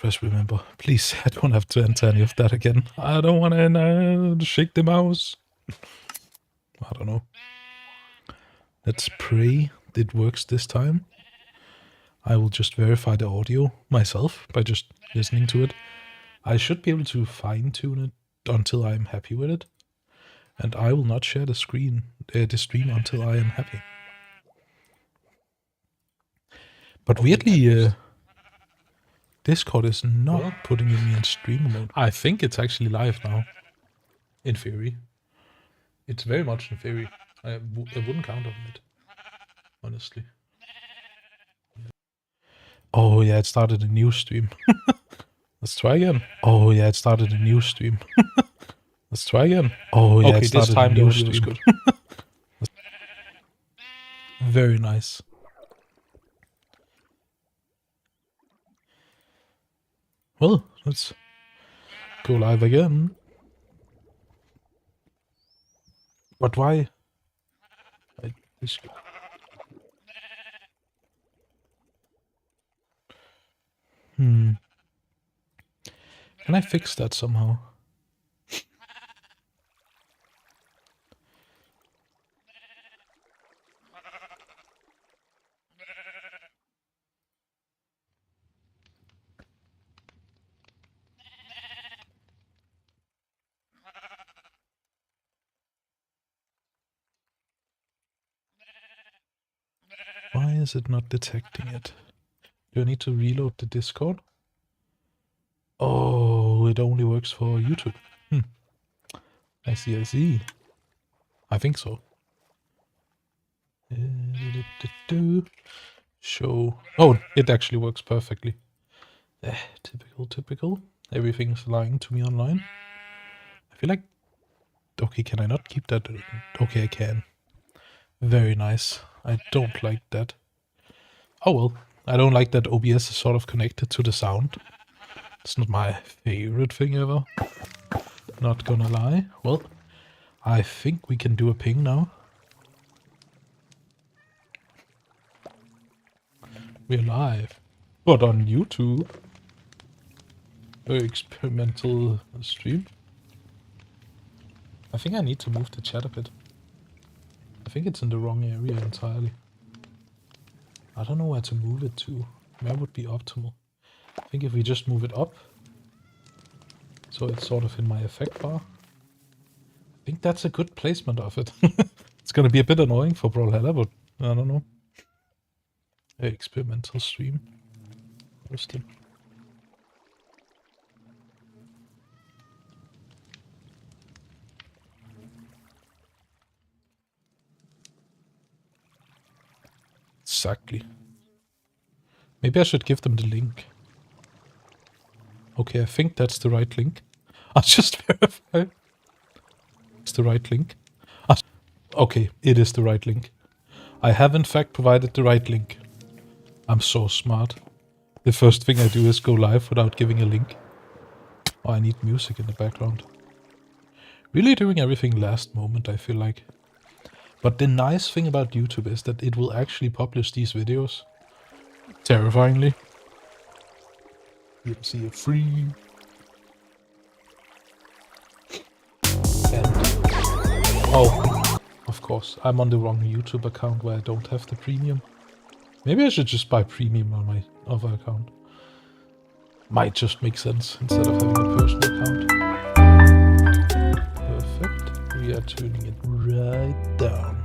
press remember. Please, I don't have to enter any of that again. I don't want to shake the mouse. I don't know. Let's pray it works this time. I will just verify the audio myself by just listening to it. I should be able to fine-tune it until I am happy with it. And I will not share the stream until I am happy. But weirdly, Discord is not putting me in streamer mode. I think it's actually live now. In theory. It's very much in theory. I wouldn't count on it. Honestly. Oh yeah, it started a new stream. Let's try again. Oh yeah, it started a new stream. Let's try again. Oh yeah, okay, it started this time a new stream. Good. Very nice. Well, let's go live again. But why? Can I fix that somehow? Why is it not detecting it? Do I need to reload the Discord? Oh, it only works for YouTube. I see. I think so. Show. Oh, it actually works perfectly. Typical. Everything's lying to me online. I feel like... Okay, can I not keep that? Okay, I can. Very nice. I don't like that. Oh well, I don't like that OBS is sort of connected to the sound. It's not my favorite thing ever. Not gonna lie. Well, I think we can do a ping now. We're live. But on YouTube. Very experimental stream. I think I need to move the chat a bit. I think it's in the wrong area entirely. I don't know where to move it to. Where would be optimal? I think if we just move it up. So it's sort of in my effect bar. I think that's a good placement of it. It's gonna be a bit annoying for Brawlhalla, but I don't know. Experimental stream. Hosting. Exactly. Maybe I should give them the link. Okay, I think that's the right link. I'll just verify. It's the right link. Okay, it is the right link. I have in fact provided the right link. I'm so smart. The first thing I do is go live without giving a link. Oh, I need music in the background. Really doing everything last moment, I feel like. But the nice thing about YouTube is that it will actually publish these videos. Terrifyingly. You'll see it free. And oh, of course, I'm on the wrong YouTube account where I don't have the premium. Maybe I should just buy premium on my other account. Might just make sense instead of having a personal account. Perfect. We are tuning it right down.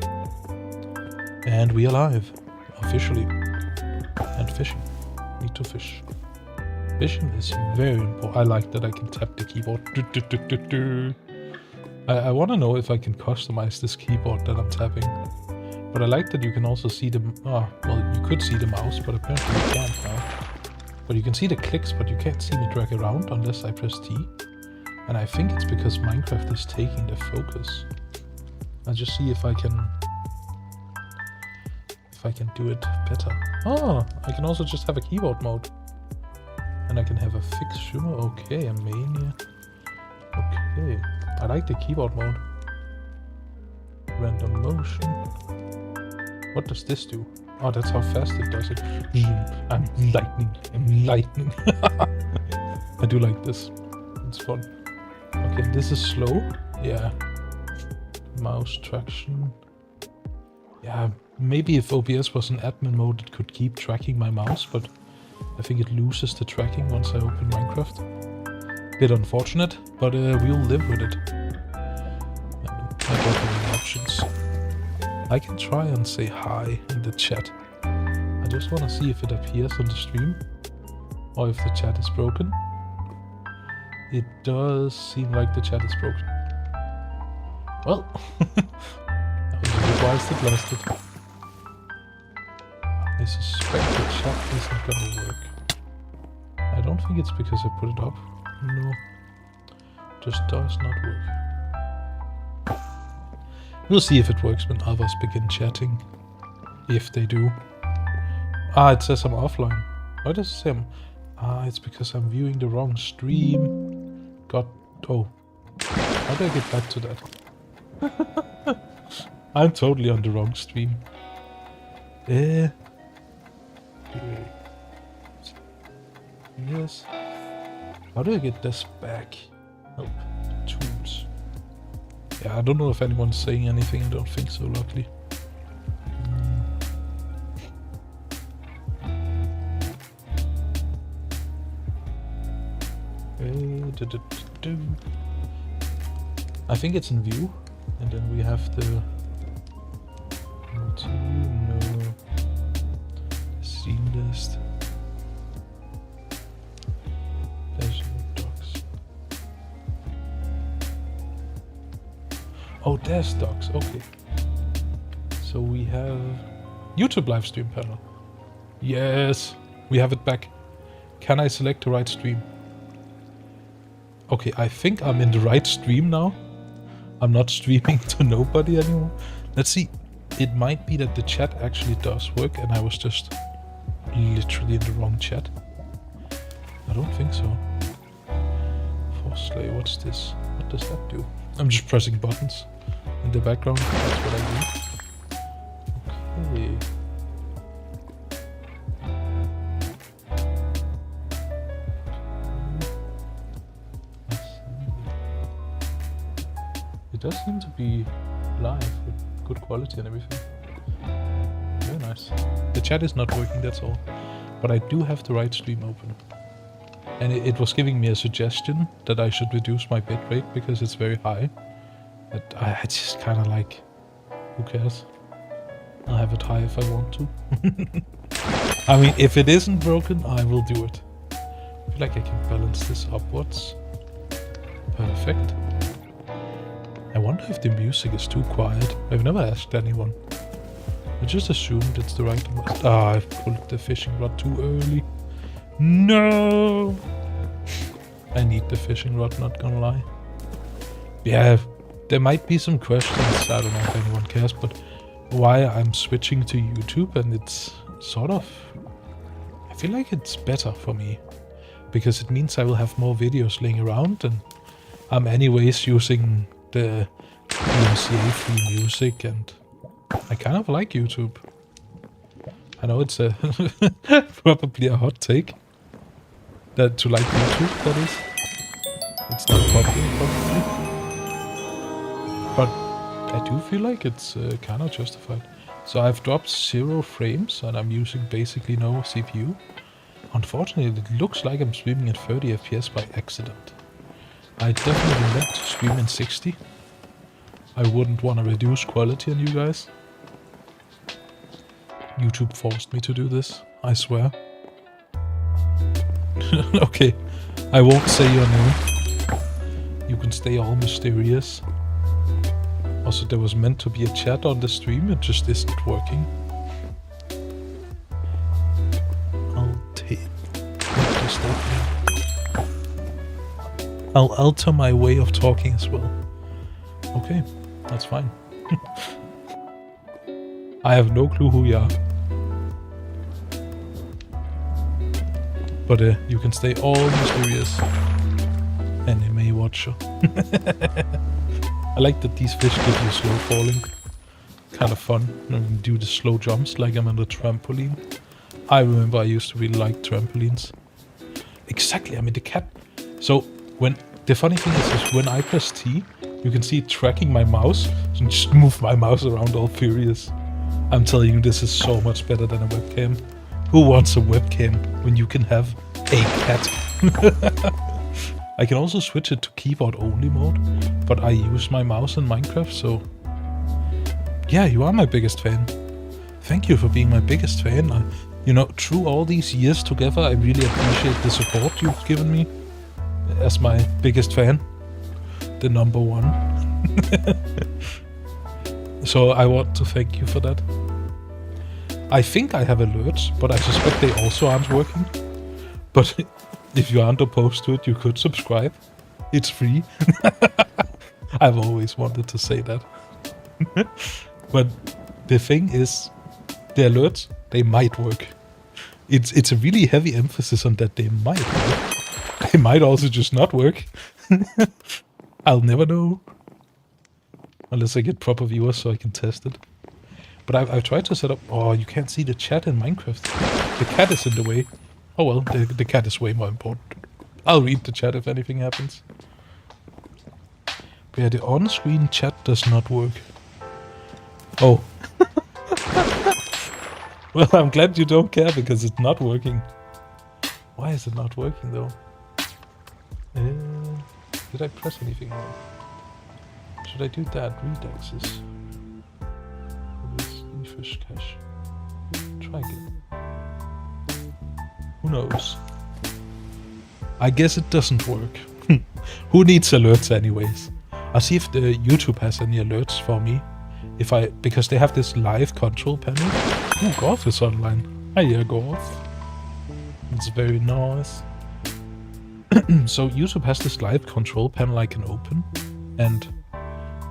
And we are live. Officially. And fishing. Need to fish. Fishing is very important. I like that I can tap the keyboard. I want to know if I can customize this keyboard that I'm tapping. But I like that you can also see the... well, you could see the mouse, but apparently you can't now. But you can see the clicks, but you can't see me drag around unless I press T. And I think it's because Minecraft is taking the focus. I'll just see if I can do it better. Oh, I can also just have a keyboard mode. And I can have a fixed shimmer. Okay, a mania. Okay, I like the keyboard mode. Random motion. What does this do? Oh, that's how fast it does it. I'm lightning. do like this. It's fun. Okay, this is slow. Yeah. Mouse traction. Yeah, maybe if OBS was in admin mode, it could keep tracking my mouse, but I think it loses the tracking once I open Minecraft. Bit unfortunate, but we'll live with it. I don't have any options. I can try and say hi in the chat. I just want to see if it appears on the stream, or if the chat is broken. It does seem like the chat is broken. Well, I was surprised it lasted. I suspect the chat isn't gonna work. I don't think it's because I put it up. No, just does not work. We'll see if it works when others begin chatting. If they do. Ah, it says I'm offline. Why does it say I'm... Ah, it's because I'm viewing the wrong stream. God... Oh. How do I get back to that? I'm totally on the wrong stream. Yes. How do I get this back? Help. Tools. Yeah, I don't know if anyone's saying anything. I don't think so, luckily. I think it's in view, and then we have the scene list. There's no docs. Oh, there's docs. Okay. So we have YouTube live stream panel. Yes, we have it back. Can I select the right stream? Okay, I think I'm in the right stream now. I'm not streaming to nobody anymore. Let's see. It might be that the chat actually does work and I was just literally in the wrong chat. I don't think so. Forslay, what's this? What does that do? I'm just pressing buttons in the background. That's what I do. Okay. It does seem to be live with good quality and everything. Very nice. The chat is not working, that's all. But I do have the right stream open. And it was giving me a suggestion that I should reduce my bitrate because it's very high. But I just kind of like, who cares? I'll have it high if I want to. I mean, if it isn't broken, I will do it. I feel like I can balance this upwards. Perfect. I wonder if the music is too quiet. I've never asked anyone. I just assumed it's the right one. Ah, I've pulled the fishing rod too early. No! I need the fishing rod, not gonna lie. Yeah, there might be some questions. I don't know if anyone cares, but why I'm switching to YouTube, and it's sort of... I feel like it's better for me. Because it means I will have more videos laying around, and I'm anyways using the DMCA free music, and I kind of like YouTube. I know it's a probably a hot take that to like YouTube, that is. It's not popular probably, but I do feel like it's kind of justified. So I've dropped 0 frames and I'm using basically no CPU. Unfortunately, it looks like I'm streaming at 30 FPS by accident. I definitely meant to stream in 60. I wouldn't want to reduce quality on you guys. YouTube forced me to do this, I swear. Okay, I won't say your name. You can stay all mysterious. Also, there was meant to be a chat on the stream, it just isn't working. I'll alter my way of talking as well. Okay, that's fine. I have no clue who you are. But you can stay all mysterious. Anime watcher. I like that these fish give you slow falling. Kind of fun. And do the slow jumps like I'm on the trampoline. I remember I used to really like trampolines. Exactly, I mean the cat So the funny thing is when I press T, you can see it tracking my mouse, and just move my mouse around all furious. I'm telling you, this is so much better than a webcam. Who wants a webcam when you can have a cat? I can also switch it to keyboard only mode, but I use my mouse in Minecraft, so yeah, you are my biggest fan. Thank you for being my biggest fan. You know, through all these years together, I really appreciate the support you've given me as my biggest fan. The number one. So I want to thank you for that. I think I have alerts, but I suspect they also aren't working. But if you aren't opposed to it, you could subscribe. It's free. I've always wanted to say that. But the thing is, the alerts, they might work. It's a really heavy emphasis on that they might work. They might also just not work. I'll never know. Unless I get proper viewers so I can test it. But I've tried to set up... Oh, you can't see the chat in Minecraft. The cat is in the way. Oh well, the cat is way more important. I'll read the chat if anything happens. But yeah, the on-screen chat does not work. Oh. Well, I'm glad you don't care because it's not working. Why is it not working though? Did I press anything wrong? Should I do that? Read access. Fish cache. Try again. Who knows? I guess it doesn't work. Who needs alerts anyways? I'll see if the YouTube has any alerts for me. Because they have this live control panel. Ooh, Golf is online. Hiya, Golf. It's very nice. So YouTube has this live control panel I can open. And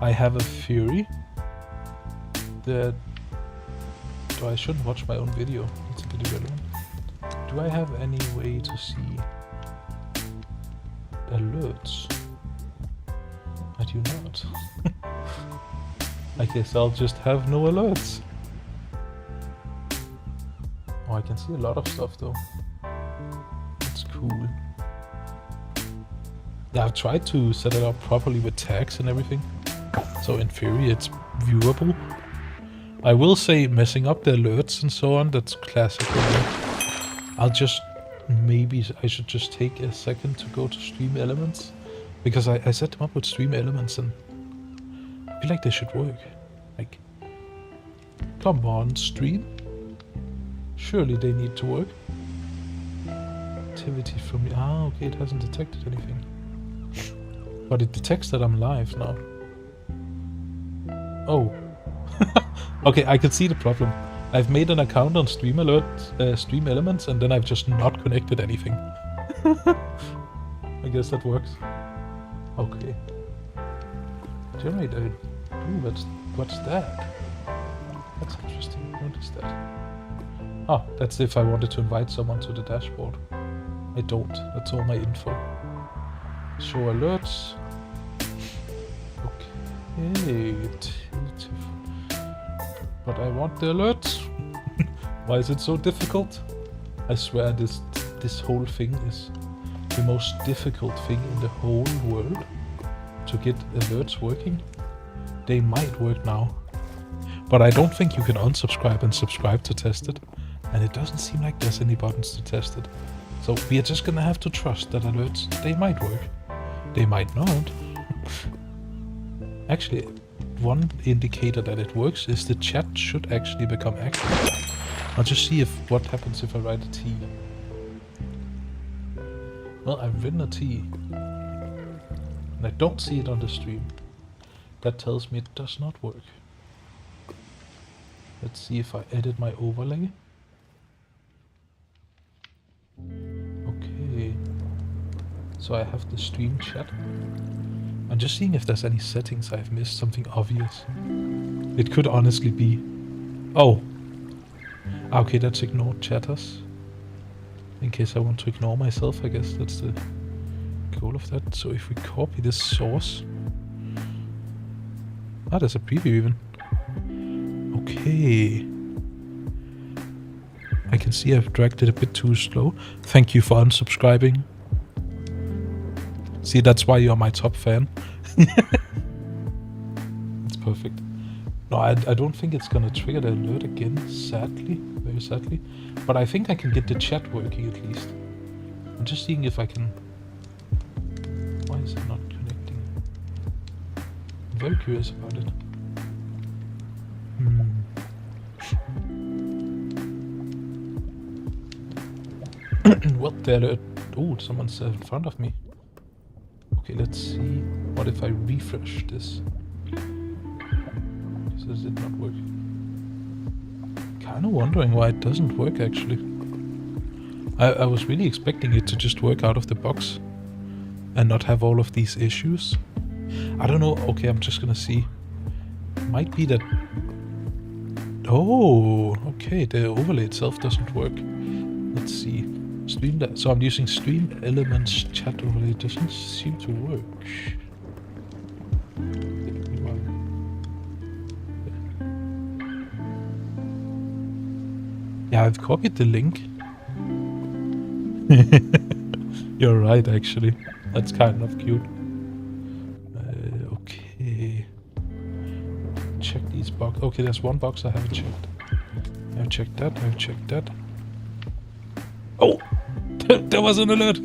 I have a theory that... I shouldn't watch my own video. It's a bit irrelevant. Do I have any way to see alerts? I do not. I guess I'll just have no alerts. Oh, I can see a lot of stuff though. That's cool. Yeah, I've tried to set it up properly with tags and everything. So in theory it's viewable. I will say messing up the alerts and so on, that's classic. I'll just, maybe I should just take a second to go to Stream Elements. Because I set them up with Stream Elements and I feel like they should work. Like, come on, stream. Surely they need to work. Activity from the... Ah, okay, it hasn't detected anything. But it detects that I'm live now. Oh. Okay, I can see the problem. I've made an account on Stream Elements, and then I've just not connected anything. I guess that works. Okay. Generate a... Ooh, what's that? That's interesting. What is that? Ah, that's if I wanted to invite someone to the dashboard. I don't. That's all my info. Show alerts. Okay. But I want the alerts. Why is it so difficult? I swear this whole thing is the most difficult thing in the whole world to get alerts working. They might work now. But I don't think you can unsubscribe and subscribe to test it. And it doesn't seem like there's any buttons to test it. So we are just gonna have to trust that alerts, they might work. They might not. Actually, one indicator that it works is the chat should actually become active. I'll just see what happens if I write a T. Well, I've written a T. And I don't see it on the stream. That tells me it does not work. Let's see if I edit my overlay. Okay. So I have the stream chat. I'm just seeing if there's any settings I've missed, something obvious. It could honestly be... Oh! Okay, that's ignore chatters. In case I want to ignore myself, I guess that's the goal of that. So if we copy this source... Ah, there's a preview even. Okay. I can see I've dragged it a bit too slow. Thank you for unsubscribing. See, that's why you're my top fan. It's perfect. No, I don't think it's gonna trigger the alert again, sadly. Very sadly. But I think I can get the chat working at least. I'm just seeing if I can... Why is it not connecting? I'm very curious about it. What the alert? Oh, someone's in front of me. Okay, let's see. What if I refresh this? Does it not work? Kinda wondering why it doesn't work actually. I was really expecting it to just work out of the box and not have all of these issues. I don't know. Okay, I'm just gonna see. Might be that... Oh, okay, the overlay itself doesn't work. Let's see. Stream that. So I'm using Stream Elements chat overlay. It doesn't seem to work. Yeah, I've copied the link. You're right, actually. That's kind of cute. Okay. Check these boxes. Okay, there's one box I haven't checked. I've checked that. I've checked that. Oh! There was an alert!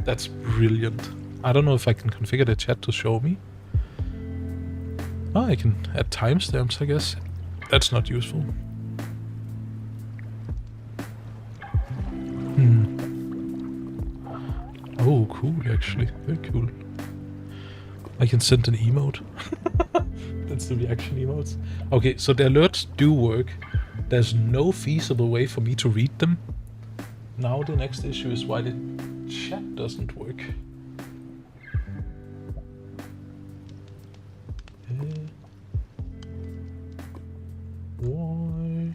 That's brilliant. I don't know if I can configure the chat to show me. Oh, I can add timestamps, I guess. That's not useful. Oh, cool, actually. Very cool. I can send an emote. That's the reaction emotes. Okay, so the alerts do work. There's no feasible way for me to read them. Now the next issue is why the chat doesn't work. Why?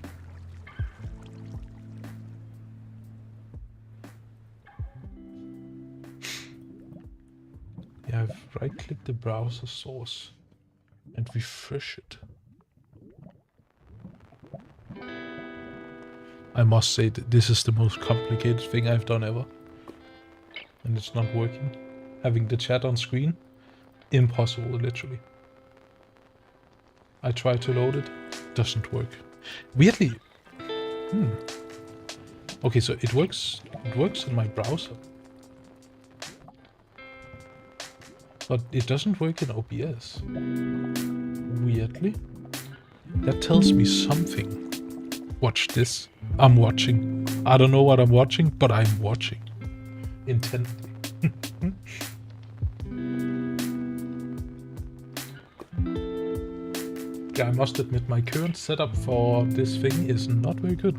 Yeah, I've right-clicked the browser source and refresh it. I must say that this is the most complicated thing I've done ever. And it's not working. Having the chat on screen, impossible, literally. I try to load it, doesn't work. Weirdly. Okay, so it works in my browser. But it doesn't work in OBS. Weirdly. That tells me something. Watch this. I'm watching. I don't know what I'm watching, but I'm watching. Intently. Yeah, I must admit my current setup for this thing is not very good.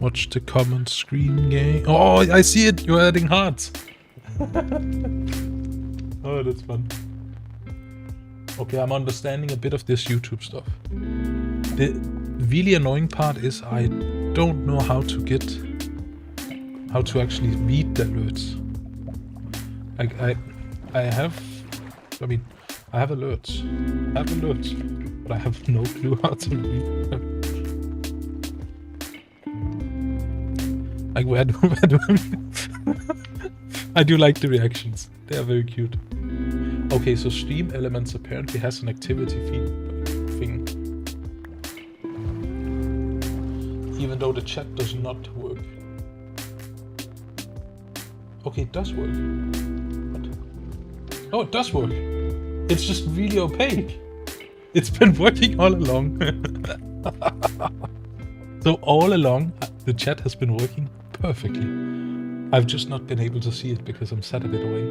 Watch the comment screen game. Oh, I see it! You're adding hearts! Oh, that's fun. Okay, I'm understanding a bit of this YouTube stuff. The really annoying part is I don't know how to actually read the alerts. I have alerts. But I have no clue how to read them. Like, where do I do like the reactions. They are very cute. Okay, so Stream Elements apparently has an activity feedback thing. Even though the chat does not work. Okay, it does work. What? Oh, it does work. It's just really opaque. It's been working all along. So all along, the chat has been working perfectly. I've just not been able to see it because I'm sat a bit away.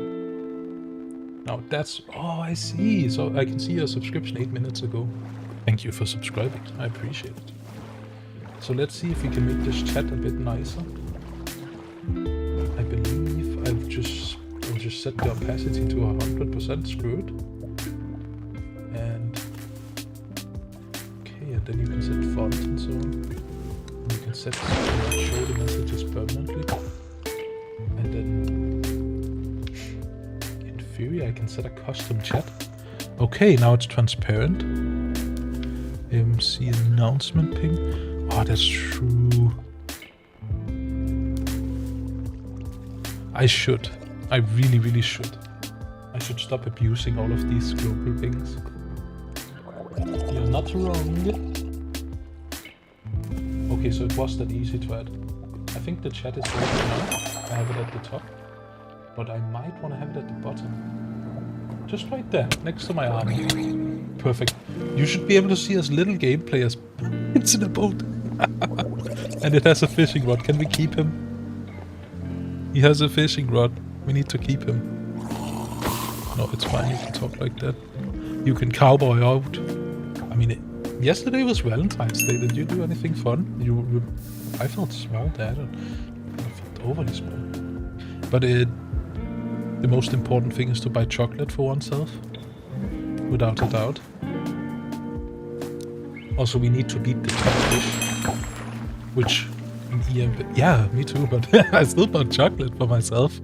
Now that's... Oh, I see. So I can see your subscription 8 minutes ago. Thank you for subscribing. I appreciate it. So let's see if we can make this chat a bit nicer. I believe I'll just set the opacity to 100%. Screw it. And... Okay, and then you can set font and so on. And you can set show the messages permanently. And then... I can set a custom chat. Okay, now it's transparent. See announcement ping. Oh, that's true. I should. I really, really should. I should stop abusing all of these global things. You're not wrong. Okay, so it was that easy to add. I think the chat is working now. I have it at the top. But I might want to have it at the bottom. Just right there, next to my army. Perfect. You should be able to see as little gameplay as it's in a boat. And it has a fishing rod. Can we keep him? He has a fishing rod. We need to keep him. No, it's fine. You can talk like that. You can cowboy out. I mean, yesterday was Valentine's Day. Did you do anything fun? I felt small there. I felt overly small. But the most important thing is to buy chocolate for oneself. Without a doubt. Also, we need to beat the top fish. Which... Yeah, me too, but I still bought chocolate for myself.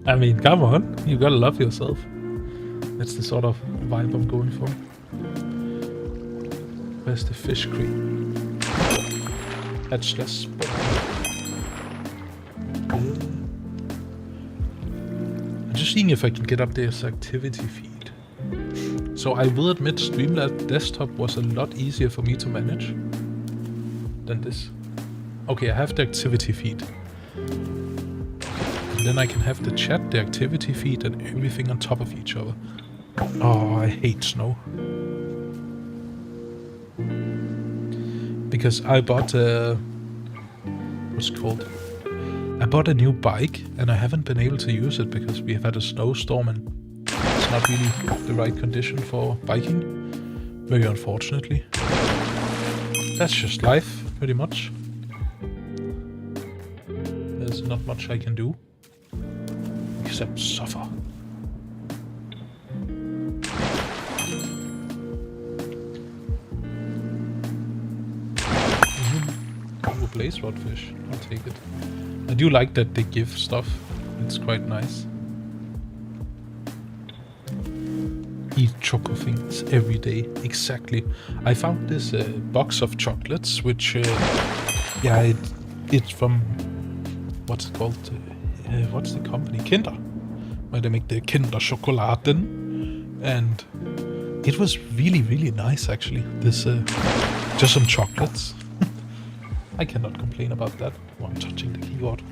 I mean, come on. You gotta love yourself. That's the sort of vibe I'm going for. Where's the fish cream? That's just... I'm just seeing if I can get up this activity feed. So I will admit Streamlabs desktop was a lot easier for me to manage than this. Okay, I have the activity feed. And then I can have the chat, the activity feed, and everything on top of each other. Oh, I hate snow. Because I bought a... What's it called? I bought a new bike, and I haven't been able to use it because we have had a snowstorm and it's not really the right condition for biking. Very unfortunately. That's just life, pretty much. There's not much I can do. Except suffer. Oh, blaze rod fish. I'll take it. I do like that they give stuff. It's quite nice. Eat choco things every day. Exactly. I found this box of chocolates, which, yeah, it's from, what's it called? What's the company? Kinder. Where they make the Kinder Schokoladen. And it was really, really nice, actually. This, just some chocolates. I cannot complain about that. Oh, I'm touching the keyboard.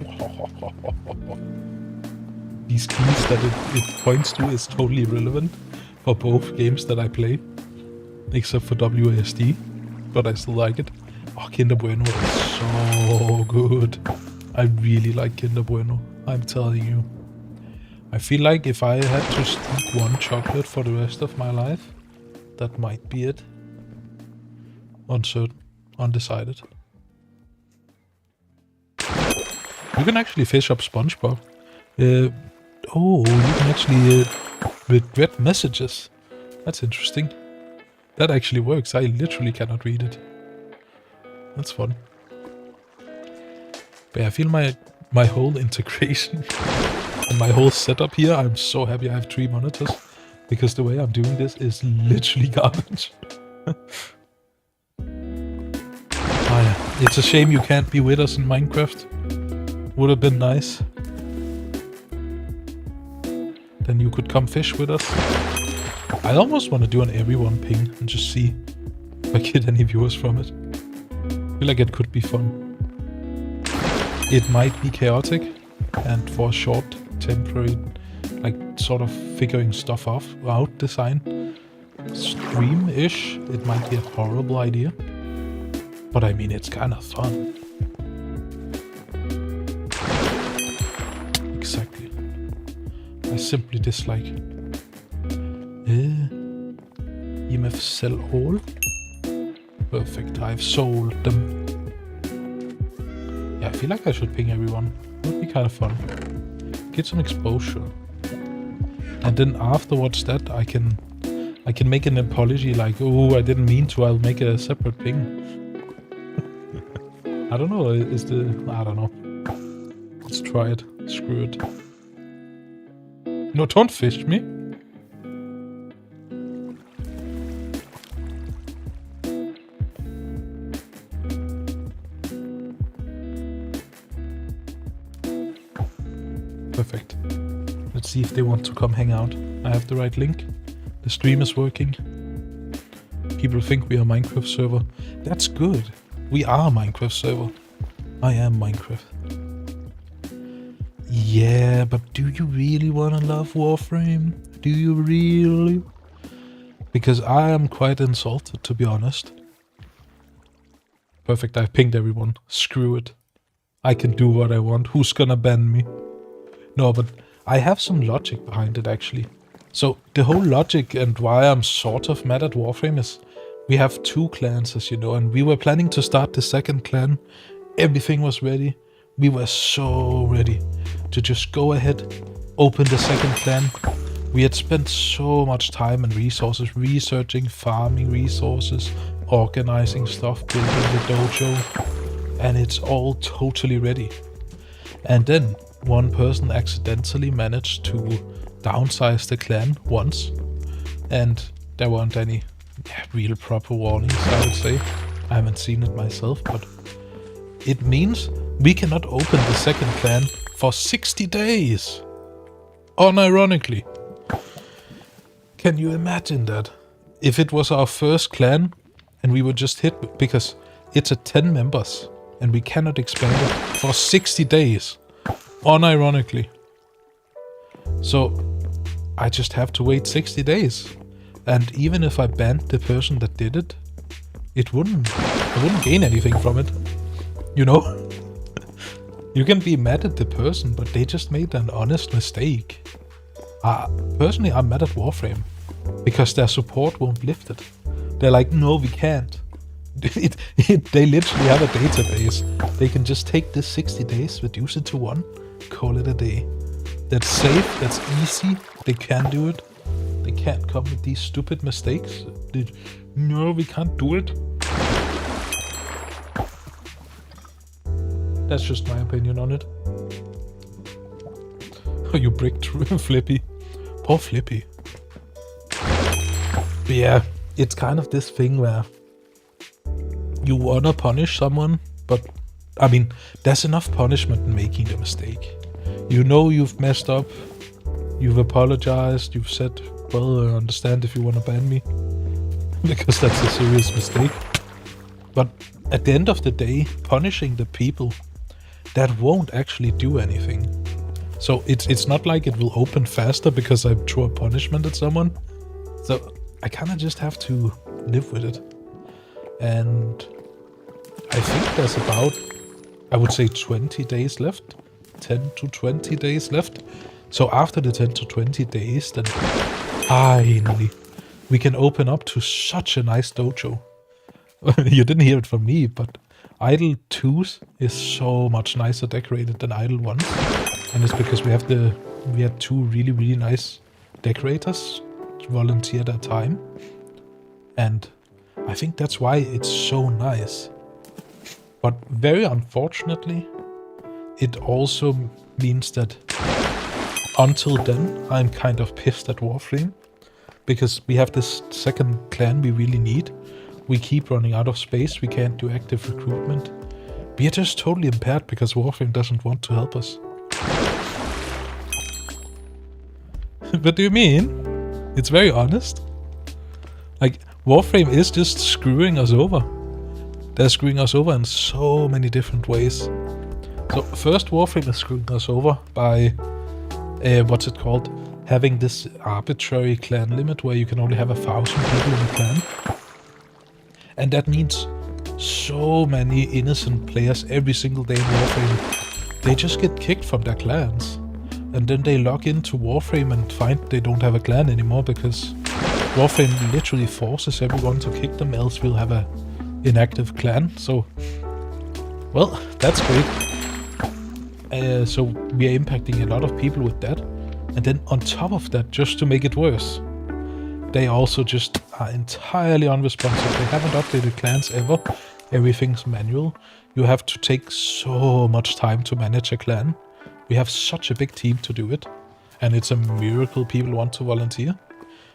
These keys that it points to is totally irrelevant for both games that I play. Except for WASD. But I still like it. Oh, Kinder Bueno is so good. I really like Kinder Bueno. I'm telling you. I feel like if I had to stick one chocolate for the rest of my life, that might be it. Uncertain. Undecided. You can actually fish up SpongeBob. You can actually regret messages. That's interesting. That actually works. I literally cannot read it. That's fun. But yeah, I feel my whole integration and my whole setup here, I'm so happy I have 3 monitors. Because the way I'm doing this is literally garbage. Yeah. It's a shame you can't be with us in Minecraft. Would have been nice. Then you could come fish with us. I almost want to do an everyone ping and just see if I get any viewers from it. I feel like it could be fun. It might be chaotic and for a short, temporary, like sort of figuring stuff out design stream-ish, it might be a horrible idea. But I mean, it's kind of fun. Exactly. I simply dislike it. EMF sell all. Perfect, I've sold them. Yeah, I feel like I should ping everyone. It would be kind of fun. Get some exposure. And then afterwards that I can make an apology like, oh, I didn't mean to, I'll make a separate ping. I don't know, I don't know. Let's try it. Screw it. No, don't fish me. Perfect. Let's see if they want to come hang out. I have the right link. The stream is working. People think we are a Minecraft server. That's good. We are a Minecraft server. I am Minecraft. Yeah, but do you really want to love Warframe? Do you really? Because I am quite insulted, to be honest. Perfect, I've pinged everyone. Screw it. I can do what I want. Who's gonna ban me? No, but I have some logic behind it, actually. So, the whole logic and why I'm sort of mad at Warframe is we have 2 clans, as you know, and we were planning to start the 2nd clan. Everything was ready. We were so ready to just go ahead, open the 2nd clan. We had spent so much time and resources researching, farming resources, organizing stuff, building the dojo, and it's all totally ready. And then one person accidentally managed to downsize the clan once, and there weren't any real proper warnings, I would say. I haven't seen it myself, but it means we cannot open the 2nd clan for 60 days. Unironically. Can you imagine that? If it was our first clan and we were just hit because it's at 10 members and we cannot expand it for 60 days. Unironically. So I just have to wait 60 days. And even if I banned the person that did it, I wouldn't gain anything from it. You know? You can be mad at the person, but they just made an honest mistake. Personally, I'm mad at Warframe. Because their support won't lift it. They're like, no, we can't. They literally have a database. They can just take this 60 days, reduce it to 1, call it a day. That's safe, that's easy, they can do it. They can't come with these stupid mistakes. No, we can't do it. That's just my opinion on it. Oh, you bricked Flippy. Poor Flippy. But yeah, it's kind of this thing where you wanna punish someone, but I mean, there's enough punishment in making the mistake. You know you've messed up, you've apologized, you've said, well, I understand if you wanna ban me, because that's a serious mistake. But at the end of the day, punishing the people, that won't actually do anything. So it's not like it will open faster because I throw a punishment at someone. So I kind of just have to live with it. And I think there's about, I would say 20 days left. 10 to 20 days left. So after the 10 to 20 days, then finally we can open up to such a nice dojo. You didn't hear it from me, but Idle 2s is so much nicer decorated than Idle 1s. And it's because we had 2 really, really nice decorators volunteer their time, and I think that's why it's so nice. But very unfortunately, it also means that until then I'm kind of pissed at Warframe, because we have this 2nd clan we really need. We keep running out of space, we can't do active recruitment. We are just totally impaired because Warframe doesn't want to help us. What do you mean? It's very honest. Like, Warframe is just screwing us over. They're screwing us over in so many different ways. So first, Warframe is screwing us over by, what's it called? Having this arbitrary clan limit where you can only have 1,000 people in a clan. And that means so many innocent players every single day in Warframe, they just get kicked from their clans. And then they log into Warframe and find they don't have a clan anymore because Warframe literally forces everyone to kick them, else we'll have a inactive clan. So, well, that's great. So we are impacting a lot of people with that. And then on top of that, just to make it worse, they also just are entirely unresponsive. They haven't updated clans ever. Everything's manual. You have to take so much time to manage a clan. We have such a big team to do it. And it's a miracle people want to volunteer.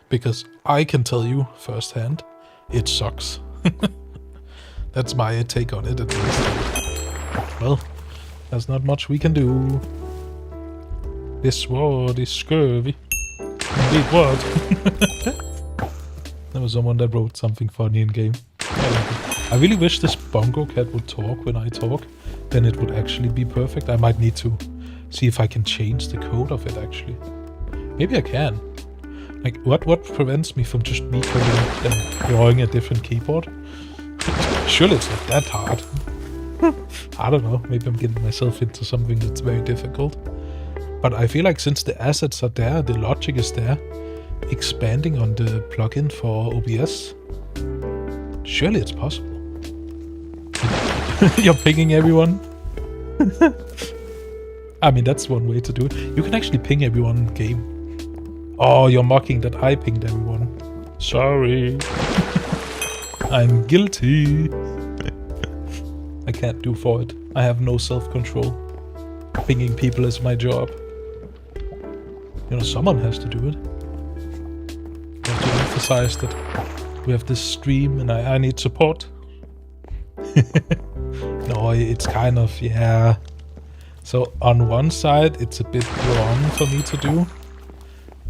Because I can tell you firsthand, it sucks. That's my take on it at least. Well, there's not much we can do. This word is scurvy. Indeed what? There was someone that wrote something funny in game. I like it. I really wish this bongo cat would talk when I talk. Then it would actually be perfect. I might need to see if I can change the code of it actually. Maybe I can. Like, what prevents me from just me coding and drawing a different keyboard? Surely it's not that hard. I don't know. Maybe I'm getting myself into something that's very difficult. But I feel like since the assets are there, the logic is there, expanding on the plugin for OBS, surely it's possible. You're pinging everyone? I mean, that's one way to do it. You can actually ping everyone in game. Oh, you're mocking that I pinged everyone. Sorry. I'm guilty. I can't do for it. I have no self-control. Pinging people is my job. You know, someone has to do it. I have to emphasize that we have this stream and I need support. No, it's kind of, yeah. So on one side, it's a bit wrong for me to do.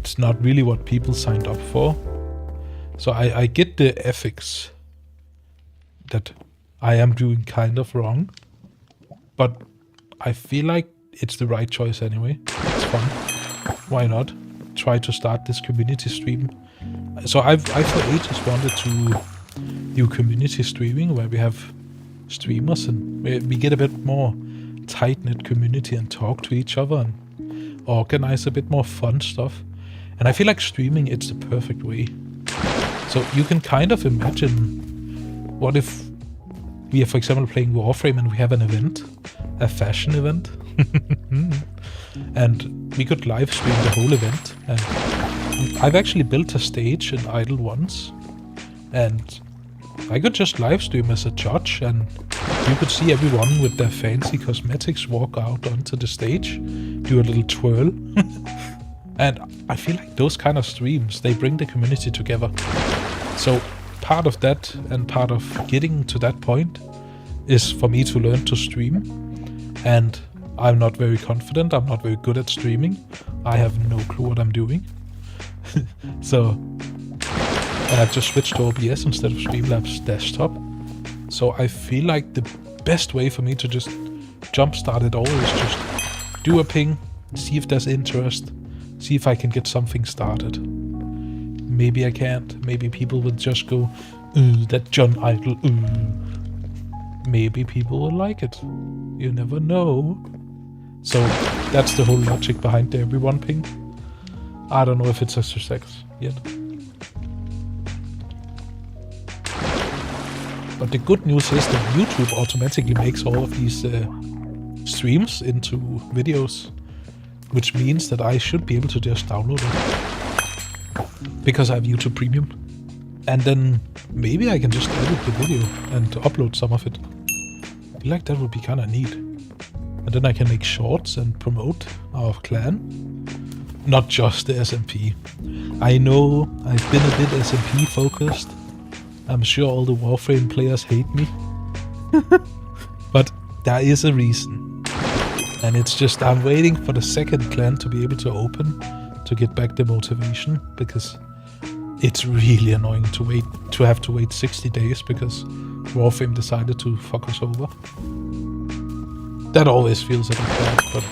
It's not really what people signed up for. So I get the ethics that I am doing kind of wrong. But I feel like it's the right choice anyway. It's fun. Why not? Try to start this community stream. So I for ages wanted to do community streaming where we have streamers and we get a bit more tight-knit community and talk to each other and organize a bit more fun stuff. And I feel like streaming, it's the perfect way. So you can kind of imagine what if we are, for example, playing Warframe and we have an event, a fashion event, and we could live stream the whole event. And I've actually built a stage in Idle once, and I could just live stream as a judge, and you could see everyone with their fancy cosmetics walk out onto the stage, do a little twirl. And I feel like those kind of streams, they bring the community together. So part of that and part of getting to that point is for me to learn to stream. And I'm not very confident. I'm not very good at streaming. I have no clue what I'm doing. So I've just switched to OBS instead of Streamlabs desktop. So I feel like the best way for me to just jumpstart it all is just do a ping, see if there's interest, see if I can get something started. Maybe I can't. Maybe people will just go, ooh, that John Idle, ooh. Maybe people will like it. You never know. So that's the whole logic behind the everyone ping. I don't know if it's a success yet. But the good news is that YouTube automatically makes all of these streams into videos, which means that I should be able to just download it because I have YouTube Premium. And then maybe I can just edit the video and upload some of it. I feel like that would be kind of neat. And then I can make shorts and promote our clan. Not just the SMP. I know I've been a bit SMP focused. I'm sure all the Warframe players hate me. But there is a reason. And it's just I'm waiting for the second clan to be able to open to get back the motivation, because it's really annoying to have to wait 60 days because Warframe decided to fuck us over. That always feels a bit bad, but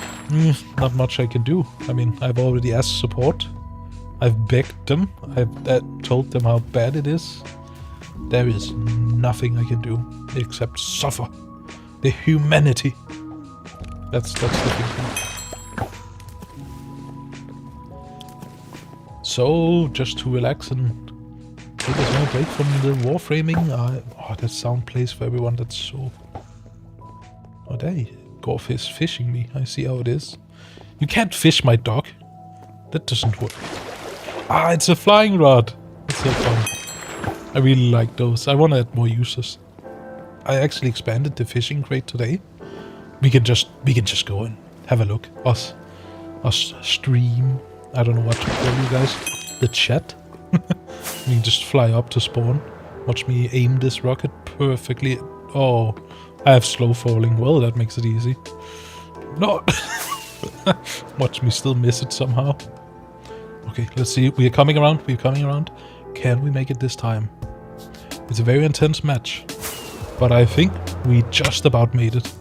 not much I can do. I mean, I've already asked support. I've begged them. I've told them how bad it is. There is nothing I can do except suffer. The humanity. That's the thing. So, just to relax and take a small break from the warframing. Oh, that sound plays for everyone. That's so... Oh, there Gorf is fishing me. I see how it is. You can't fish my dog. That doesn't work. Ah, it's a flying rod. It's so fun. I really like those. I want to add more uses. I actually expanded the fishing crate today. We can just go and have a look. Us stream. I don't know what to call you guys. The chat. We can just fly up to spawn. Watch me aim this rocket perfectly. Oh, I have slow falling. Well, that makes it easy. No. Watch me still miss it somehow. Okay, let's see. We are coming around. We're coming around. Can we make it this time? It's a very intense match. But I think we just about made it.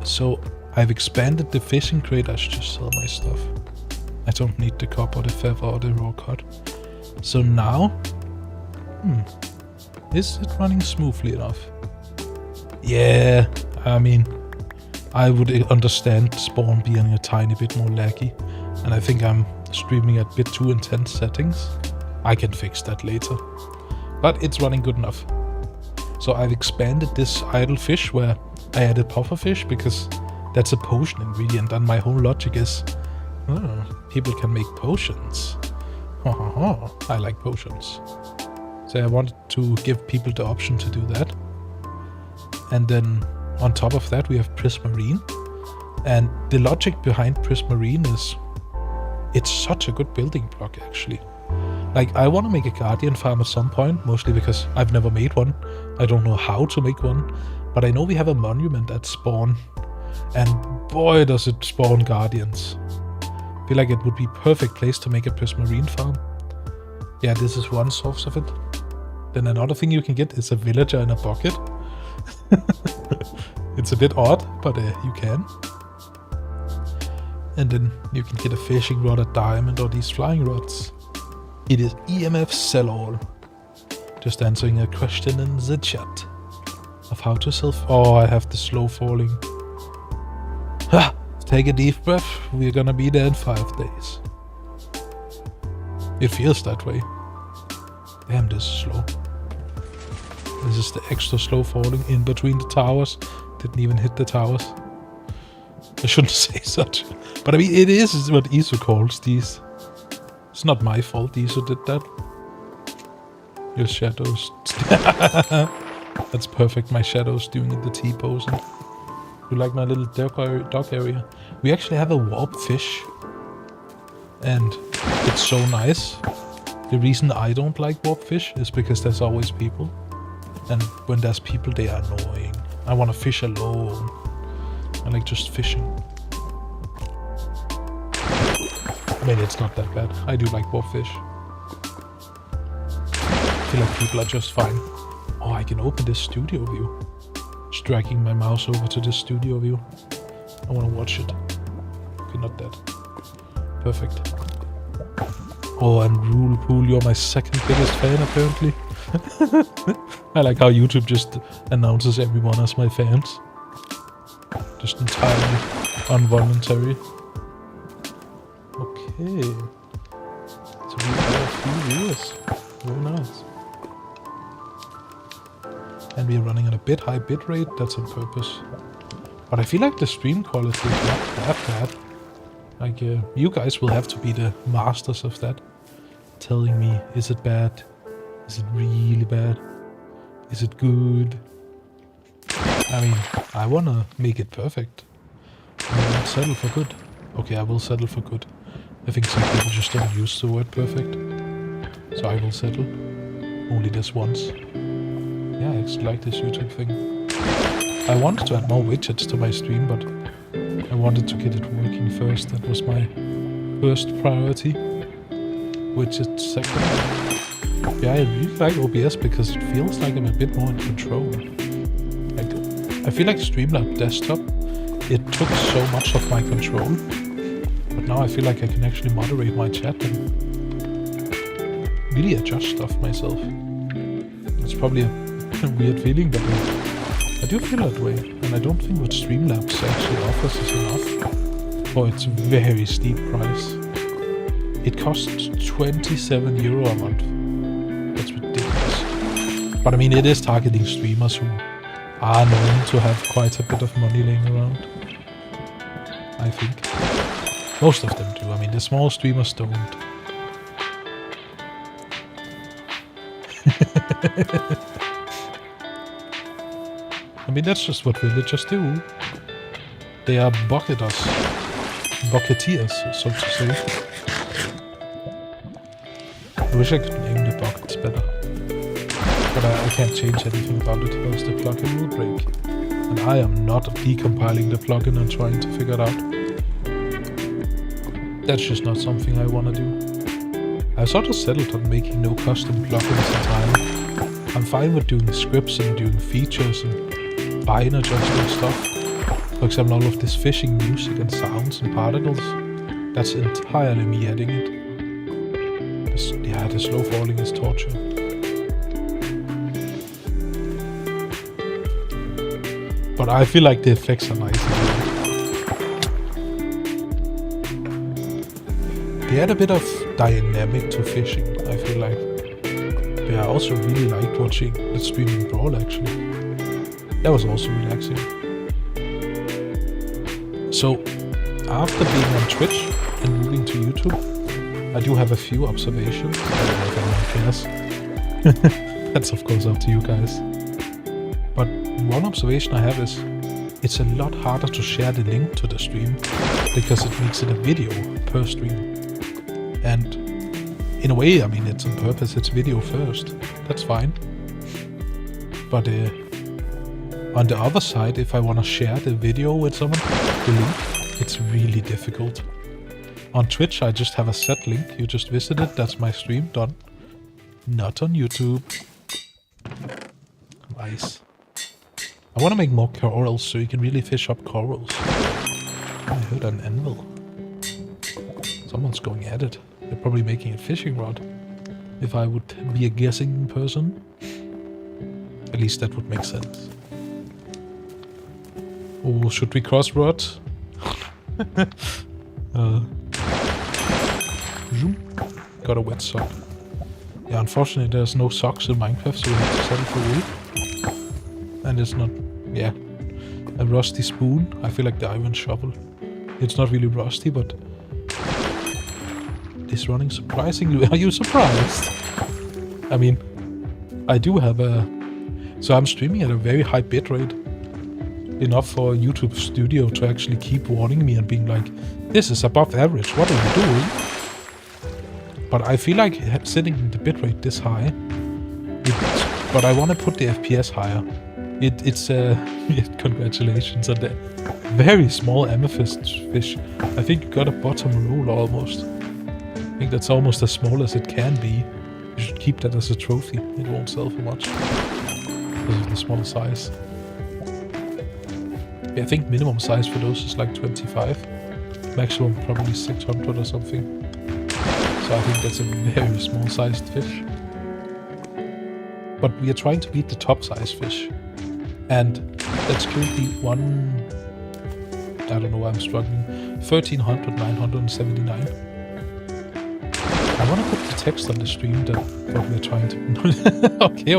So I've expanded the fishing crate. I should just sell my stuff. I don't need the cup or the feather or the raw cut. So now... is it running smoothly enough? Yeah, I mean... I would understand spawn being a tiny bit more laggy. And I think I'm streaming at a bit too intense settings. I can fix that later. But it's running good enough. So I've expanded this idle fish where I added pufferfish because that's a potion ingredient, and my whole logic is, people can make potions. I like potions. So I wanted to give people the option to do that. And then on top of that we have prismarine. And the logic behind prismarine is, it's such a good building block actually. Like, I want to make a guardian farm at some point, mostly because I've never made one. I don't know how to make one, but I know we have a monument at spawn, and boy does it spawn guardians. I feel like it would be perfect place to make a prismarine farm. Yeah, this is one source of it. Then another thing you can get is a villager in a bucket. It's a bit odd, but you can. And then you can get a fishing rod, a diamond, or these flying rods. It is EMF sell all. Just answering a question in the chat of how to sell. Oh, I have the slow falling. Ha! Take a deep breath. We're gonna be there in 5 days. It feels that way. Damn, this is slow. This is the extra slow falling in between the towers. Didn't even hit the towers. I shouldn't say such. But I mean, it is what Isu calls these. It's not my fault Isu did that. Your shadows. That's perfect, my shadows doing the T-posing. You like my little dog area? We actually have a warp fish. And it's so nice. The reason I don't like warp fish is because there's always people. And when there's people, they are annoying. I want to fish alone. I like just fishing. I mean, it's not that bad. I do like warp fish. I feel like people are just fine. Oh, I can open this studio view. Just dragging my mouse over to this studio view. I want to watch it. Okay, not that. Perfect. Oh, and Rule Pool, you're my second biggest fan, apparently. I like how YouTube just announces everyone as my fans. Just entirely involuntary. Okay. So we have a few viewers. Very nice. And we are running at a bit high bitrate. That's on purpose. But I feel like the stream quality is not that bad. Like, you guys will have to be the masters of that. Telling me, is it bad? Is it really bad? Is it good? I mean, I wanna make it perfect. I won't settle for good. Okay, I will settle for good. I think some people just don't use the word perfect. So I will settle. Only this once. Yeah, I actually like this YouTube thing. I wanted to add more widgets to my stream, but I wanted to get it working first. That was my first priority. Widgets second. Yeah, I really like OBS because it feels like I'm a bit more in control. Like, I feel like Streamlab Desktop, it took so much of my control. But now I feel like I can actually moderate my chat and really adjust stuff myself. It's probably a weird feeling, but I do feel that way. And I don't think what Streamlabs actually offers is enough for its very steep price. It costs 27 euro a month. That's ridiculous. But I mean, it is targeting streamers who are known to have quite a bit of money laying around. I think. Most of them do. I mean, the small streamers don't. I mean, that's just what villagers do. They are bucketeers, so to say. I wish I could name the buckets better. But I can't change anything about it, else the plugin will break. And I am not decompiling the plugin and trying to figure it out. that's just not something I want to do. I sort of settled on making no custom plugins entirely. I'm fine with doing scripts and doing features and fine adjusting stuff. For example, all of this fishing music and sounds and particles. That's entirely me adding it. The slow falling is torture. But I feel like the effects are nice. They add a bit of dynamic to fishing, I feel like. But I also really liked watching the streaming brawl, actually. That was also relaxing. So, after being on Twitch and moving to YouTube, I do have a few observations. I don't know if anyone cares. That's of course up to you guys. But one observation I have is, it's a lot harder to share the link to the stream, because it makes it a video per stream. And in a way, I mean, it's on purpose, it's video first. That's fine. But on the other side, if I want to share the video with someone, the link, it's really difficult. On Twitch, I just have a set link. You just visit it, that's my stream, done. Not on YouTube. Nice. I want to make more corals so you can really fish up corals. I heard an anvil. Someone's going at it. They're probably making a fishing rod. If I would be a guessing person. At least that would make sense. Oh, should we cross roads? Got a wet sock. Yeah, unfortunately there's no socks in Minecraft, so we have to settle for wool. And it's not, yeah, a rusty spoon. I feel like the iron shovel. It's not really rusty, but it's running surprisingly. Are you surprised? I mean, I do have so I'm streaming at a very high bitrate. Enough for YouTube Studio to actually keep warning me and being like, this is above average, what are you doing? But I feel like setting the bitrate this high, but I want to put the FPS higher. It's congratulations on the very small amethyst fish. I think you got a bottom roll almost. I think that's almost as small as it can be. You should keep that as a trophy. It won't sell for much because of the smaller size. I think minimum size for those is like 25. Maximum probably 600 or something. So I think that's a very small sized fish. But we are trying to beat the top size fish. And that's currently I don't know why I'm struggling. 13,979. I want to put the text on the stream that what we're trying to... Okay.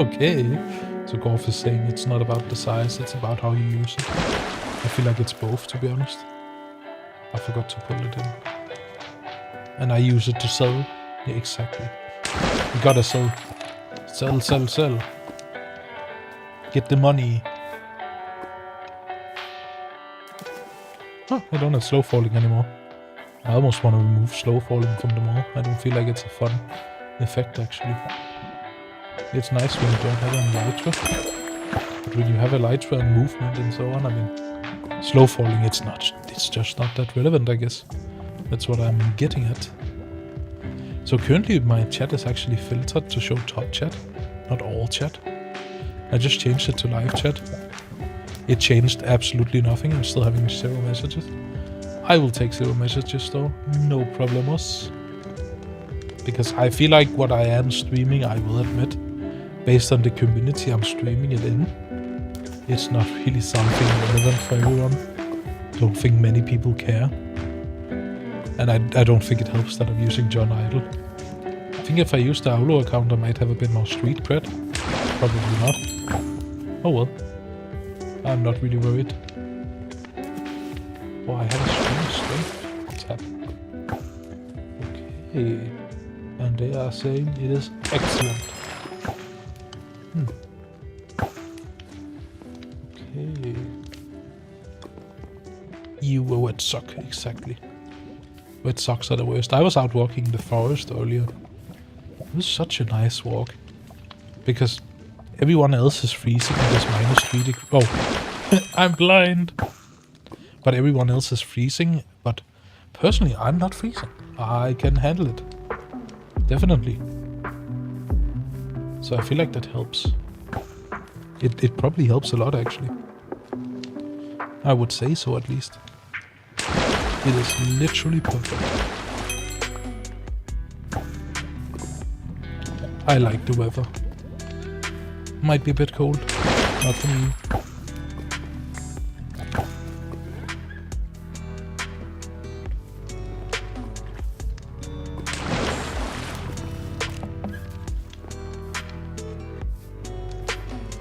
So Gorf is saying it's not about the size, it's about how you use it. I feel like it's both, to be honest. I forgot to put it in. And I use it to sell. Yeah, exactly. You gotta sell. Sell. Get the money. Huh, I don't have slow falling anymore. I almost want to remove slow falling from them all. I don't feel like it's a fun effect, actually. It's nice when you don't have an elytra. But when you have elytra and movement and so on, I mean, slow falling, it's just not that relevant, I guess. That's what I'm getting at. So currently my chat is actually filtered to show top chat, not all chat. I just changed it to live chat. It changed absolutely nothing. I'm still having 0 messages. I will take 0 messages though, no problemos. Because I feel like what I am streaming, I will admit, based on the community I'm streaming it in, it's not really something relevant for everyone. I don't think many people care. And I don't think it helps that I'm using John Idle. I think if I use the Aulo account I might have a bit more street cred. Probably not. Oh well. I'm not really worried. Oh, I have a stream strength tab. Okay. And they are saying it is excellent. Okay. You a wet sock, exactly. Wet socks are the worst. I was out walking in the forest earlier. It was such a nice walk. Because everyone else is freezing and it's -3 degrees. Oh, I'm blind. But everyone else is freezing, but Personally, I'm not freezing. I can handle it. Definitely. So I feel like that helps. It probably helps a lot, actually. I would say so, at least. It is literally perfect. I like the weather. Might be a bit cold. Not for me.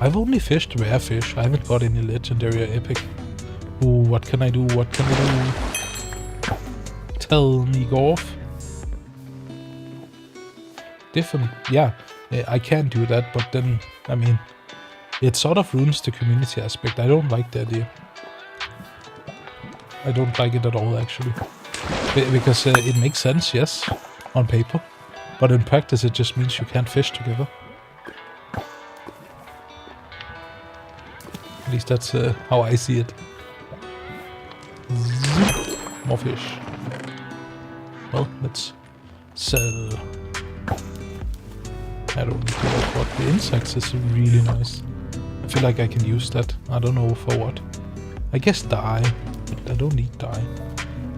I've only fished rare fish. I haven't got any legendary or epic. Ooh, what can I do? What can I do? Tell me, Golf. Different. Yeah, I can do that, but then, I mean, it sort of ruins the community aspect. I don't like the idea. I don't like it at all, actually. Because it makes sense, yes, on paper. But in practice, it just means you can't fish together. At least that's how I see it. More fish. Well, let's sell. I don't need to work what the insects is really nice. I feel like I can use that. I don't know for what. I guess dye, but I don't need dye.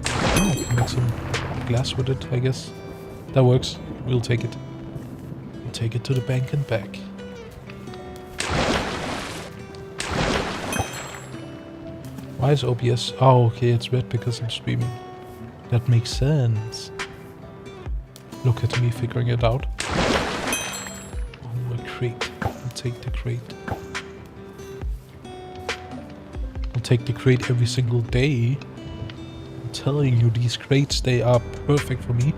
Oh, I can make some glass with it, I guess. That works. We'll take it. We'll take it to the bank and back. Why is OBS? Oh, okay, it's red because I'm streaming. That makes sense. Look at me figuring it out. Oh, a crate. I'll take the crate. I'll take the crate every single day. I'm telling you, these crates, they are perfect for me.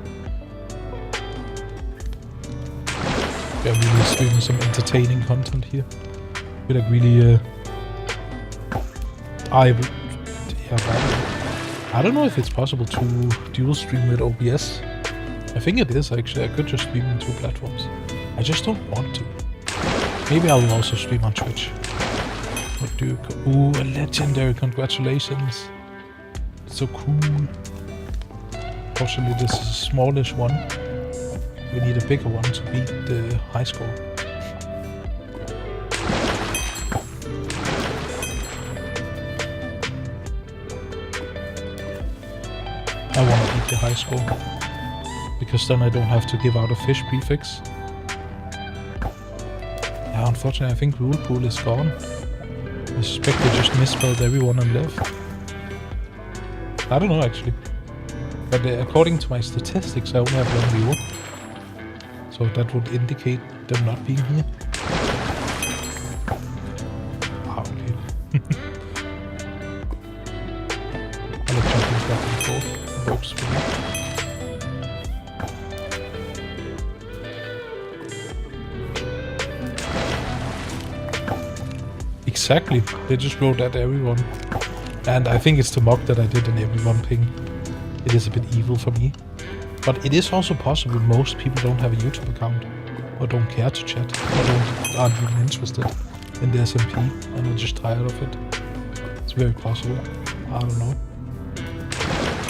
Yeah, I'm really streaming some entertaining content here. I feel like really, I don't know if it's possible to dual stream with OBS. I think it is, actually. I could just stream on 2 platforms. I just don't want to. Maybe I'll also stream on Twitch. What do you call? Ooh, a legendary! Congratulations! So cool. Fortunately, this is a smallish one. We need a bigger one to beat the high score. I want to beat the high score, because then I don't have to give out a fish prefix. Yeah, unfortunately I think rule pool is gone. I suspect they just misspelled everyone and left. I don't know, actually. But according to my statistics, I only have 1 viewer. So that would indicate them not being here. Ah, okay. I like jumping back and forth. Works for me. Exactly. They just wrote at everyone. And I think it's to mock that I did an everyone ping. It is a bit evil for me. But it is also possible most people don't have a YouTube account. Or don't care to chat. Or aren't even interested in the SMP. And are just tired of it. It's very possible. I don't know.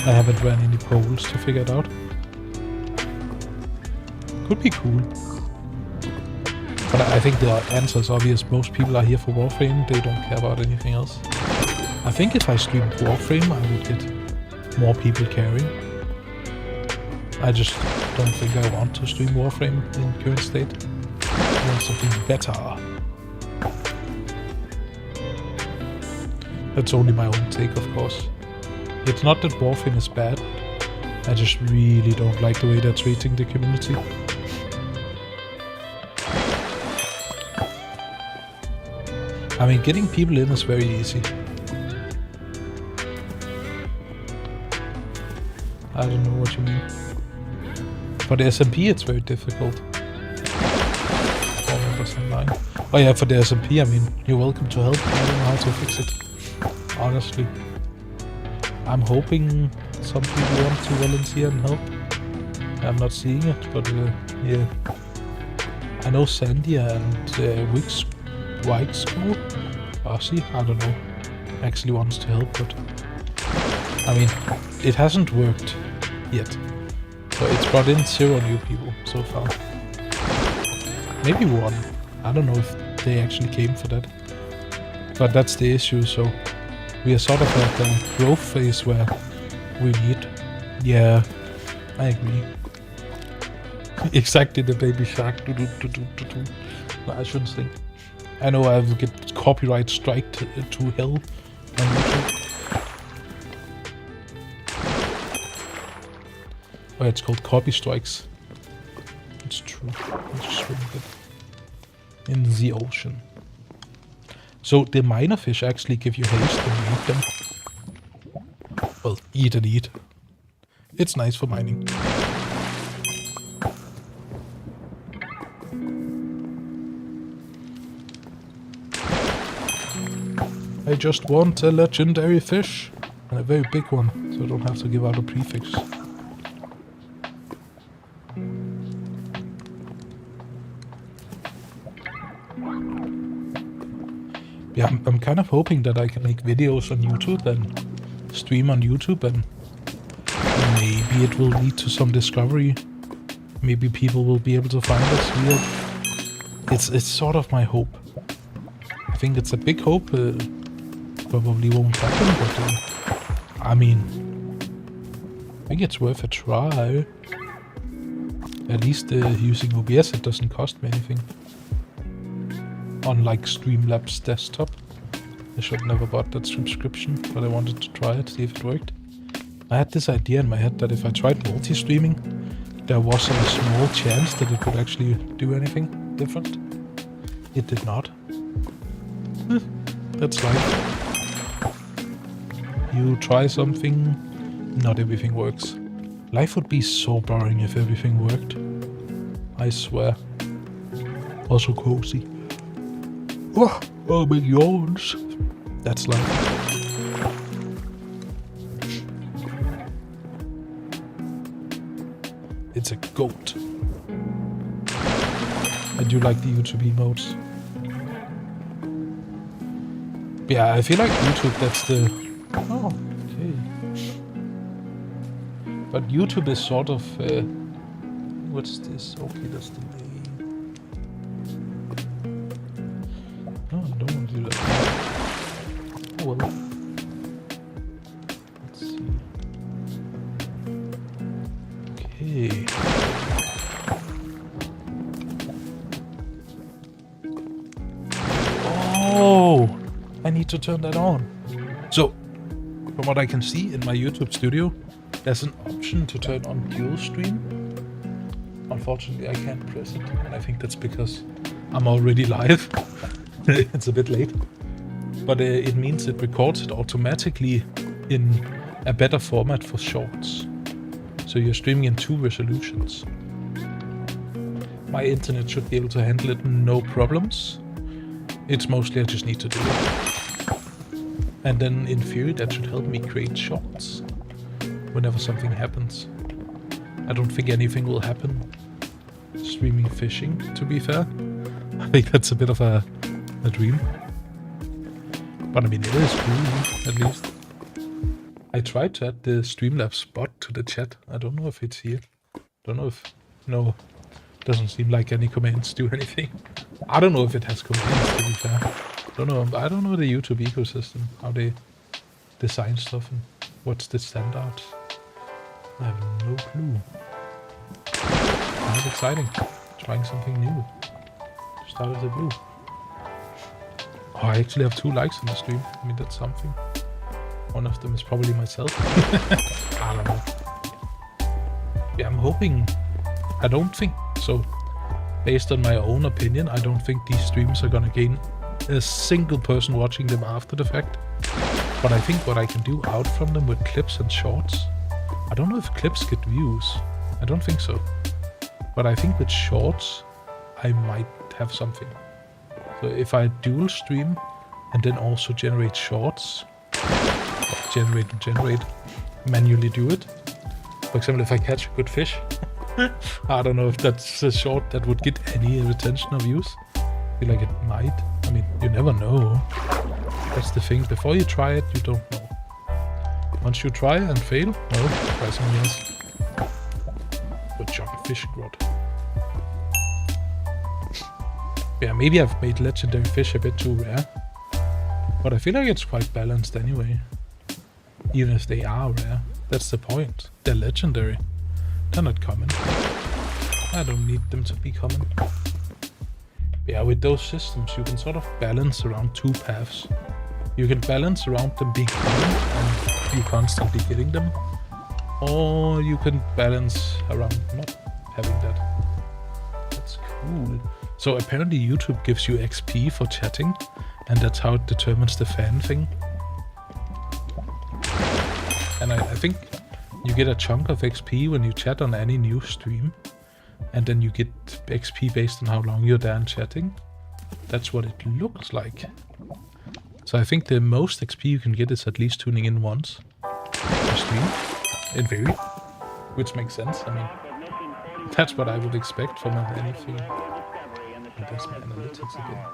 I haven't ran any polls to figure it out. Could be cool. But I think the answer is obvious. Most people are here for Warframe. They don't care about anything else. I think if I streamed Warframe, I would get more people caring. I just don't think I want to stream Warframe in current state. I want something better. That's only my own take, of course. It's not that Warframe is bad. I just really don't like the way they're treating the community. I mean, getting people in is very easy. I don't know what you mean. For the SMP, it's very difficult. 4 members online. Oh yeah, for the SMP, I mean, you're welcome to help. I don't know how to fix it. Honestly. I'm hoping some people want to volunteer and help. I'm not seeing it, but yeah. I know Sandy and Wix School, Aussie, I don't know, actually wants to help, but I mean, it hasn't worked yet. So it's brought in 0 new people so far. Maybe 1. I don't know if they actually came for that. But that's the issue, so we are sort of at the growth phase where we need... Yeah, I agree. Exactly the baby shark. No, I shouldn't think. I know I will get copyright strike to hell on YouTube. Oh, it's called copy strikes. It's true. I just remembered it. In the ocean. So the minor fish actually give you haste when you eat them. Well, eat and eat. It's nice for mining. I just want a legendary fish. And a very big one, so I don't have to give out a prefix. Yeah, I'm kind of hoping that I can make videos on YouTube and stream on YouTube, and maybe it will lead to some discovery. Maybe people will be able to find us weird. It's sort of my hope. I think it's a big hope. Probably won't happen, but I mean, I think it's worth a try. At least using OBS, it doesn't cost me anything. Unlike Streamlabs desktop. I should never bought that subscription, but I wanted to try it, see if it worked. I had this idea in my head that if I tried multi-streaming, there was a small chance that it would actually do anything different. It did not. That's life. You try something, not everything works. Life would be so boring if everything worked. I swear. Also cozy. Oh, big yawns. That's life. It's a goat. I do like the YouTube emotes. Yeah, I feel like YouTube, that's the... Oh, okay. But YouTube is sort of... what's this? Okay, that's the name. No, I don't want to do that. Oh, well. Let's see. Okay. Oh! I need to turn that on. So, from what I can see in my YouTube studio, there's an option to turn on dual stream. Unfortunately, I can't press it, and I think that's because I'm already live. It's a bit late. But it means it records it automatically in a better format for shorts. So you're streaming in 2 resolutions. My internet should be able to handle it, no problems. It's mostly I just need to do it. And then in theory that should help me create shorts whenever something happens. I don't think anything will happen streaming fishing, to be fair. I think that's a bit of a dream. But I mean, it is cool, at least. I tried to add the Streamlabs bot to the chat. I don't know if it's here. Don't know if... No, doesn't seem like any commands do anything. I don't know if it has commands, to be fair. Don't know. I don't know the YouTube ecosystem, how they design stuff and what's the standards. I have no clue. Kind of exciting. Trying something new. Just out of the blue. Oh, I actually have 2 likes on the stream. I mean, that's something. One of them is probably myself. I don't know. Yeah, I'm hoping... I don't think... So, based on my own opinion, I don't think these streams are gonna gain a single person watching them after the fact. But I think what I can do out from them with clips and shorts... I don't know if clips get views. I don't think so. But I think with shorts, I might have something. So if I dual stream and then also generate shorts, generate, manually do it. For example, if I catch a good fish, I don't know if that's a short that would get any attention or views. I feel like it might. I mean, you never know. That's the thing. Before you try it, you don't know. Once you try and fail, well, try something else. Good job, fishing rod. Yeah, maybe I've made legendary fish a bit too rare. But I feel like it's quite balanced anyway. Even if they are rare. That's the point. They're legendary. They're not common. I don't need them to be common. Yeah, with those systems you can sort of balance around two paths. You can balance around them being common and you constantly getting them. Or you can balance around not having that. That's cool. So apparently YouTube gives you XP for chatting, and that's how it determines the fan thing. And I think you get a chunk of XP when you chat on any new stream, and then you get XP based on how long you're there and chatting. That's what it looks like. So I think the most XP you can get is at least tuning in once per stream, in theory, which makes sense. I mean, that's what I would expect from anything. That's my analytics again.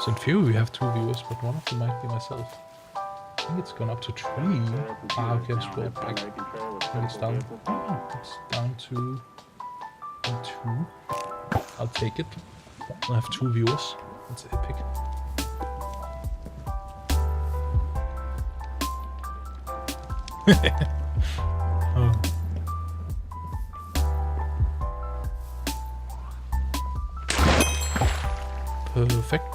So in theory we have 2 viewers, but one of them might be myself. I think it's gone up to 3. Okay, I'll scroll back. Maybe it's down. It's down to 2. I'll take it. I have 2 viewers. That's epic. Oh. Perfect.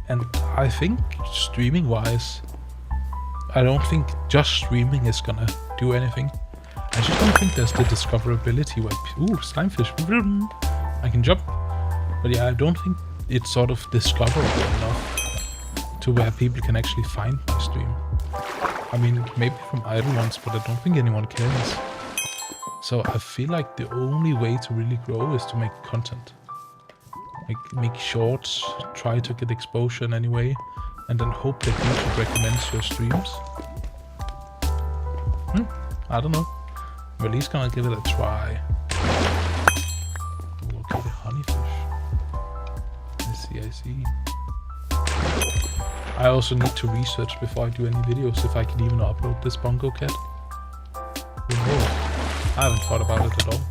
And I think streaming wise, I don't think just streaming is gonna do anything. I just don't think there's the discoverability where, ooh, slimefish, I can jump. But yeah, I don't think it's sort of discoverable enough to where people can actually find my stream. I mean, maybe from idle ones, but I don't think anyone cares. So I feel like the only way to really grow is to make content. Like, make shorts, try to get exposure in any way, and then hope that YouTube recommends your streams. I don't know. I'm at least gonna give it a try. Ooh, okay, the honeyfish. I see. I also need to research before I do any videos if I can even upload this bongo cat. Who knows? I haven't thought about it at all.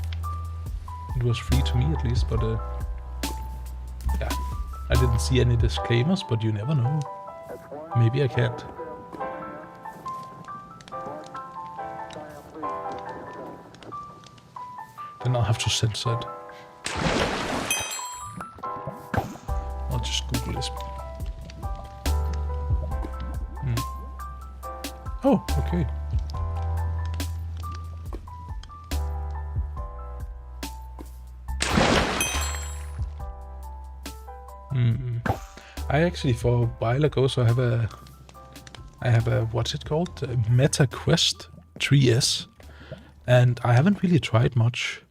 It was free to me at least, but yeah. I didn't see any disclaimers, but you never know. Maybe I can't. Then I'll have to censor it. I'll just Google this. Oh, okay. I actually, for a while ago, so I have a what's it called? A Meta Quest 3S, and I haven't really tried much.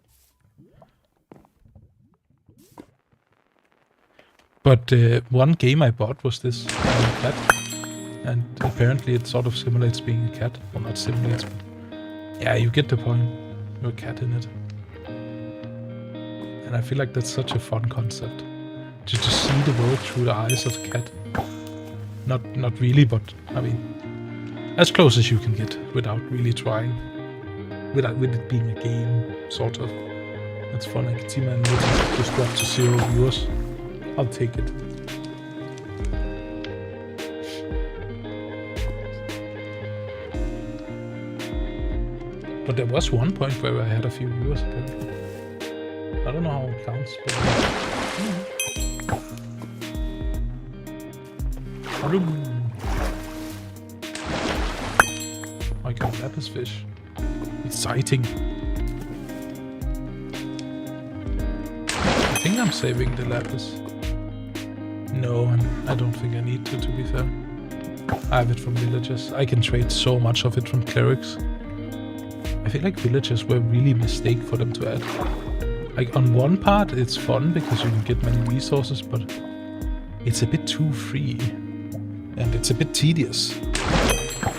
But one game I bought was this cat. And apparently it sort of simulates being a cat. Well, not simulates, but yeah, you get the point. You're a cat in it. And I feel like that's such a fun concept. To just see the world through the eyes of a cat. Not really, but I mean, as close as you can get without really trying. With it being a game, sort of. It's fun. I can see my analytics just drop to 0 viewers. I'll take it. But there was one point where I had a few viewers apparently. I don't know how it counts, but I got lapis fish. Exciting. I think I'm saving the lapis. No, I don't think I need to be fair. I have it from villagers. I can trade so much of it from clerics. I feel like villagers were really a mistake for them to add. Like, on one part, it's fun because you can get many resources, but it's a bit too free. And it's a bit tedious.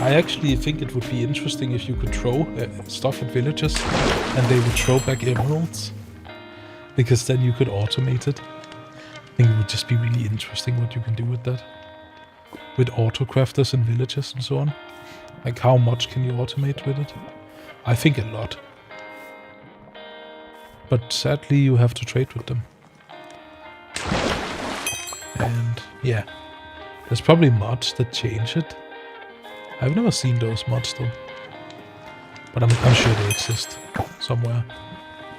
I actually think it would be interesting if you could throw stuff at villagers and they would throw back emeralds. because then you could automate it. I think it would just be really interesting what you can do with that. With auto-crafters and villages and so on. Like, how much can you automate with it? I think a lot. But sadly, you have to trade with them. And yeah, there's probably mods that change it. I've never seen those mods though. But I'm sure they exist somewhere.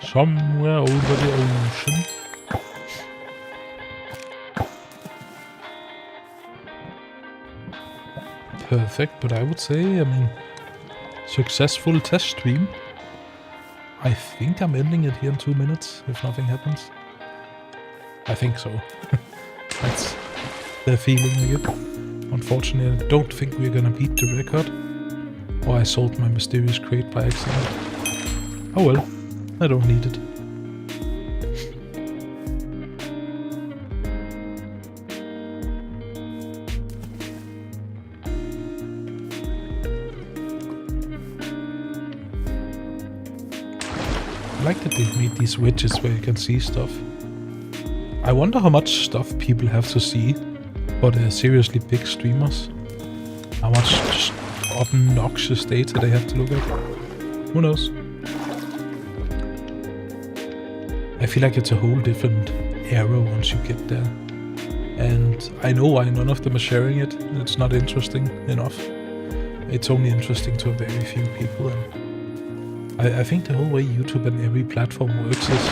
Somewhere over the ocean. Perfect, but I would say, I mean, successful test stream. I think I'm ending it here in 2 minutes, if nothing happens. I think so. That's the feeling I get. Unfortunately, I don't think we're gonna beat the record. Or I sold my mysterious crate by accident. Oh well, I don't need it. I like that they've made these widgets where you can see stuff. I wonder how much stuff people have to see for the seriously big streamers. How much just obnoxious data they have to look at. Who knows? I feel like it's a whole different era once you get there. And I know why none of them are sharing it. It's not interesting enough. It's only interesting to a very few people. And I think the whole way YouTube and every platform works is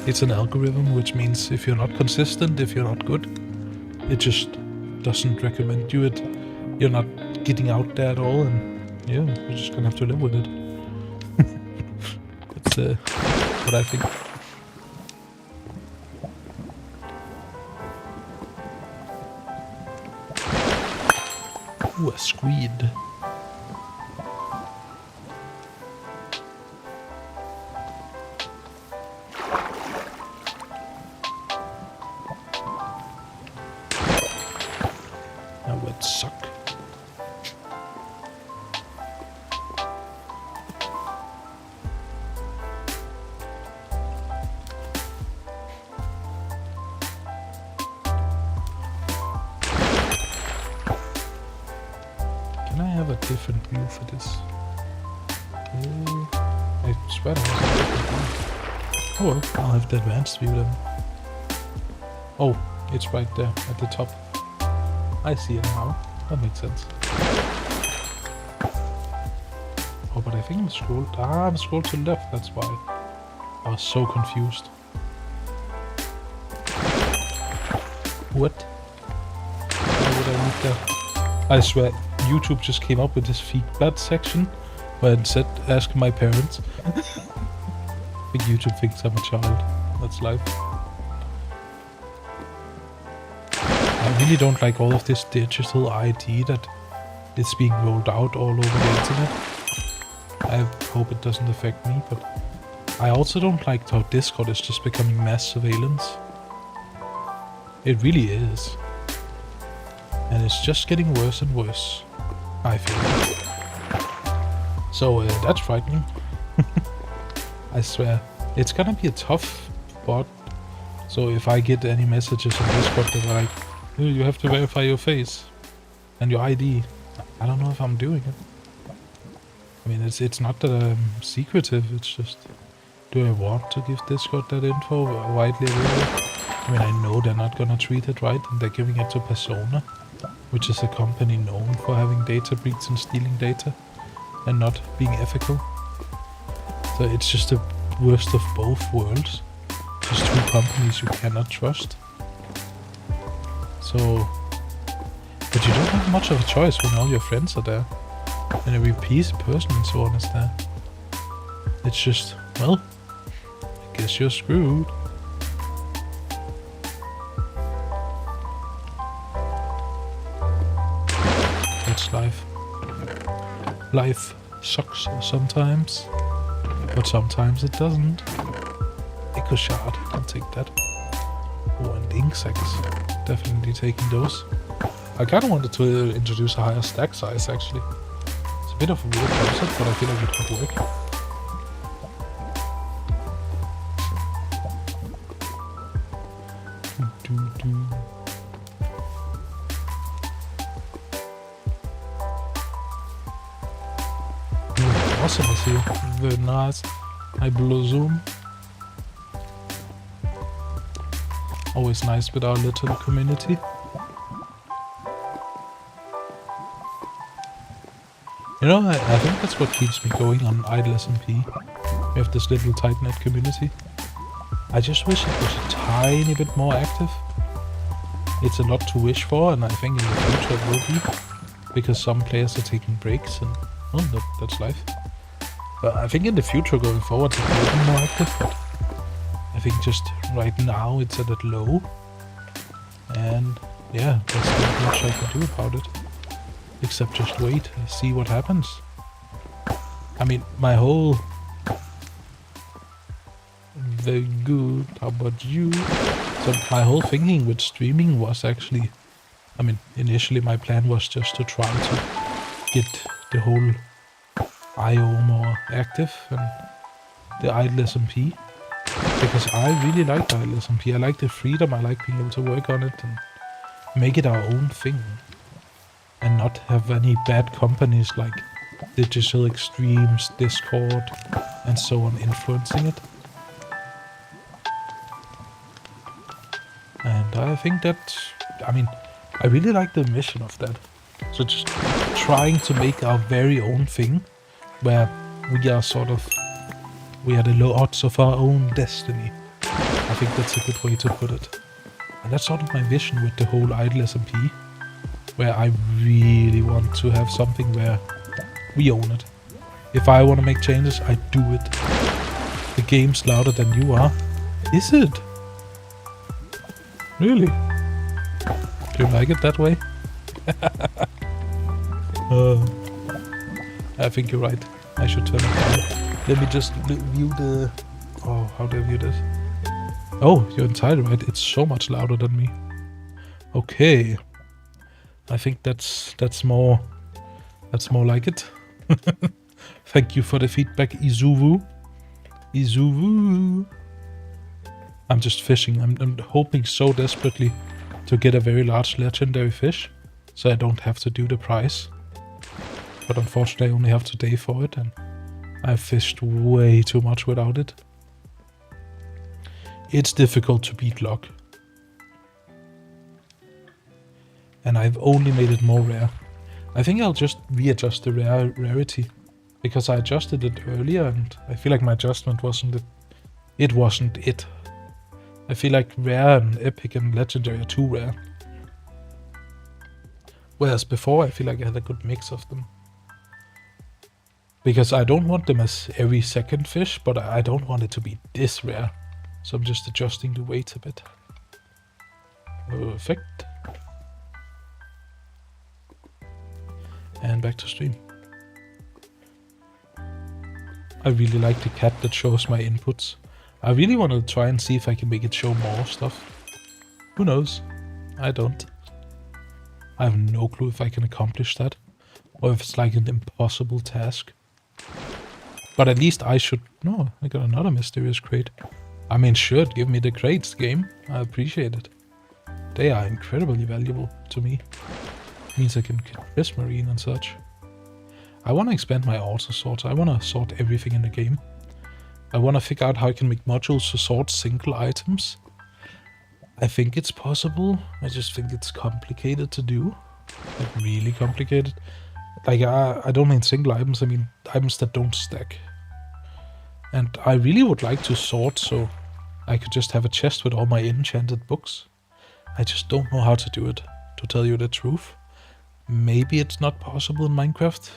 it's an algorithm, which means if you're not consistent, if you're not good, it just doesn't recommend you it. You're not getting out there at all, and yeah, you're just gonna have to live with it. That's what I think. Ooh, a squid. That would suck. Can I have a different view for this? I swear there was a different view. Oh well, I'll have the advanced view then. Oh, it's right there at the top. I see it now. That makes sense. Oh, but I think I'm scrolled. I'm scrolled to the left, that's why. I was so confused. What? Why would I need that? I swear, YouTube just came up with this feedback section where it said, ask my parents. I think YouTube thinks I'm a child. That's life. I really don't like all of this digital ID that is being rolled out all over the internet. I hope it doesn't affect me, but I also don't like how Discord is just becoming mass surveillance. It really is. And it's just getting worse and worse, I feel. So that's frightening. I swear. It's gonna be a tough bot. So if I get any messages on Discord that are like, you have to verify your face and your ID. I don't know if I'm doing it. I mean, it's not that I'm secretive, it's just, do I want to give Discord that info widely available? I mean, I know they're not gonna treat it right, and they're giving it to Persona, which is a company known for having data breaches and stealing data, and not being ethical. So it's just the worst of both worlds. Just two companies you cannot trust. So, but you don't have much of a choice when all your friends are there, and every person and so on is there. It's just, well, I guess you're screwed. That's life. Life sucks sometimes, but sometimes it doesn't. Echo shard, I'll take that. Oh, and insects. Definitely taking those. I kind of wanted to introduce a higher stack size, actually. It's a bit of a weird concept, but I feel like it could work. Awesome is here. Very nice. I bloom. Always nice with our little community. You know, I think that's what keeps me going on idle.yt. We have this little tight-knit community. I just wish it was a tiny bit more active. It's a lot to wish for, and I think in the future it will be. Because some players are taking breaks, and that's life. But I think in the future going forward it will be more active, but I think just right now it's a bit low. And yeah, there's not much I can do about it. Except just wait and see what happens. I mean, my whole... Very good, how about you? So my whole thinking with streaming was actually... I mean, initially my plan was just to try to get the whole IO more active and the idle.yt. Because I really like idle.yt. I like the freedom, I like being able to work on it and make it our own thing. And not have any bad companies like Digital Extremes, Discord, and so on influencing it. And I think that, I mean, I really like the mission of that. So just trying to make our very own thing, where we are sort of, we are the lords of our own destiny. I think that's a good way to put it. And that's sort of my vision with the whole idle.yt. Where I really want to have something where we own it. If I want to make changes, I do it. The game's louder than you are. Is it? Really? Do you like it that way? I think you're right. I should turn it down. Let me just view the... Oh, how do I view this? Oh, you're entirely right. It's so much louder than me. Okay. I think that's more like it. Thank you for the feedback, Izuvu. Izuvu. I'm just fishing. I'm hoping so desperately to get a very large legendary fish, so I don't have to do the prize. But unfortunately, I only have today for it, and I've fished way too much without it. It's difficult to beat luck. And I've only made it more rare. I think I'll just readjust the rarity. Because I adjusted it earlier and I feel like my adjustment wasn't it. I feel like rare and epic and legendary are too rare. Whereas before I feel like I had a good mix of them. Because I don't want them as every second fish, but I don't want it to be this rare. So I'm just adjusting the weight a bit. Perfect. And back to stream. I really like the cat that shows my inputs. I really want to try and see if I can make it show more stuff. Who knows? I don't. I have no clue if I can accomplish that. Or if it's like an impossible task. But at least I should... No, I got another mysterious crate. I mean, sure, give me the crates, game. I appreciate it. They are incredibly valuable to me. Means I can kill Prismarine and such. I want to expand my auto sort. I want to sort everything in the game. I want to figure out how I can make modules to sort single items. I think it's possible. I just think it's complicated to do. Like really complicated. Like I don't mean single items, I mean items that don't stack. And I really would like to sort so I could just have a chest with all my enchanted books. I just don't know how to do it, to tell you the truth. Maybe it's not possible in Minecraft.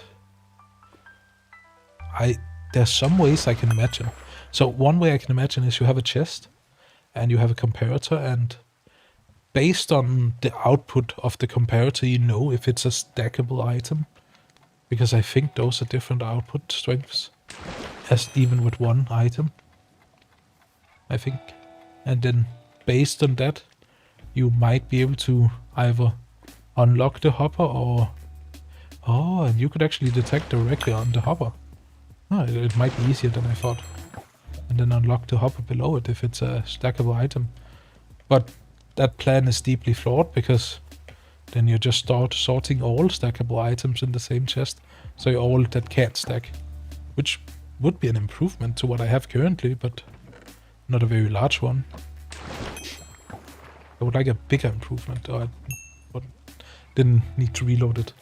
There's some ways I can imagine. So one way I can imagine is you have a chest and you have a comparator, and based on the output of the comparator you know if it's a stackable item. Because I think those are different output strengths, as even with one item. I think. And then based on that you might be able to either unlock the hopper or... Oh, and you could actually detect directly on the hopper. Oh, it might be easier than I thought. And then unlock the hopper below it if it's a stackable item. But that plan is deeply flawed, because then you just start sorting all stackable items in the same chest, so all that can't stack, which would be an improvement to what I have currently, but not a very large one. I would like a bigger improvement. Oh, I didn't need to reload it.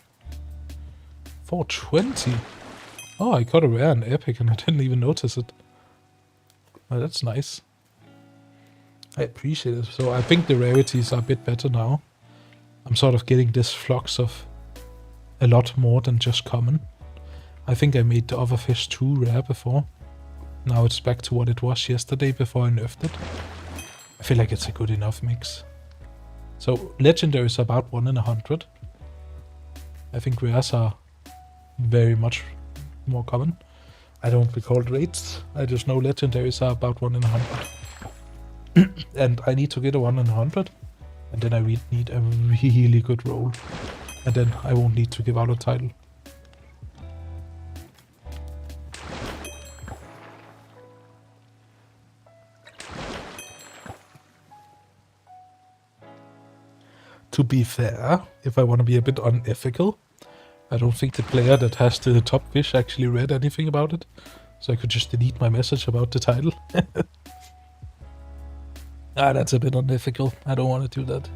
420. Oh, I got a rare and epic and I didn't even notice it. Oh, that's nice. I appreciate it. So I think the rarities are a bit better now. I'm sort of getting this flux of a lot more than just common. I think I made the other fish too rare before. Now it's back to what it was yesterday before I nerfed it. I feel like it's a good enough mix. So legendary is about 1 in 100. I think rares are very much more common. I don't recall the rates. I just know legendaries are about 1 in 100. And I need to get a 1 in 100. And then I need a really good roll. And then I won't need to give out a title. To be fair, if I want to be a bit unethical, I don't think the player that has the top fish actually read anything about it. So I could just delete my message about the title. That's a bit unethical. I don't want to do that.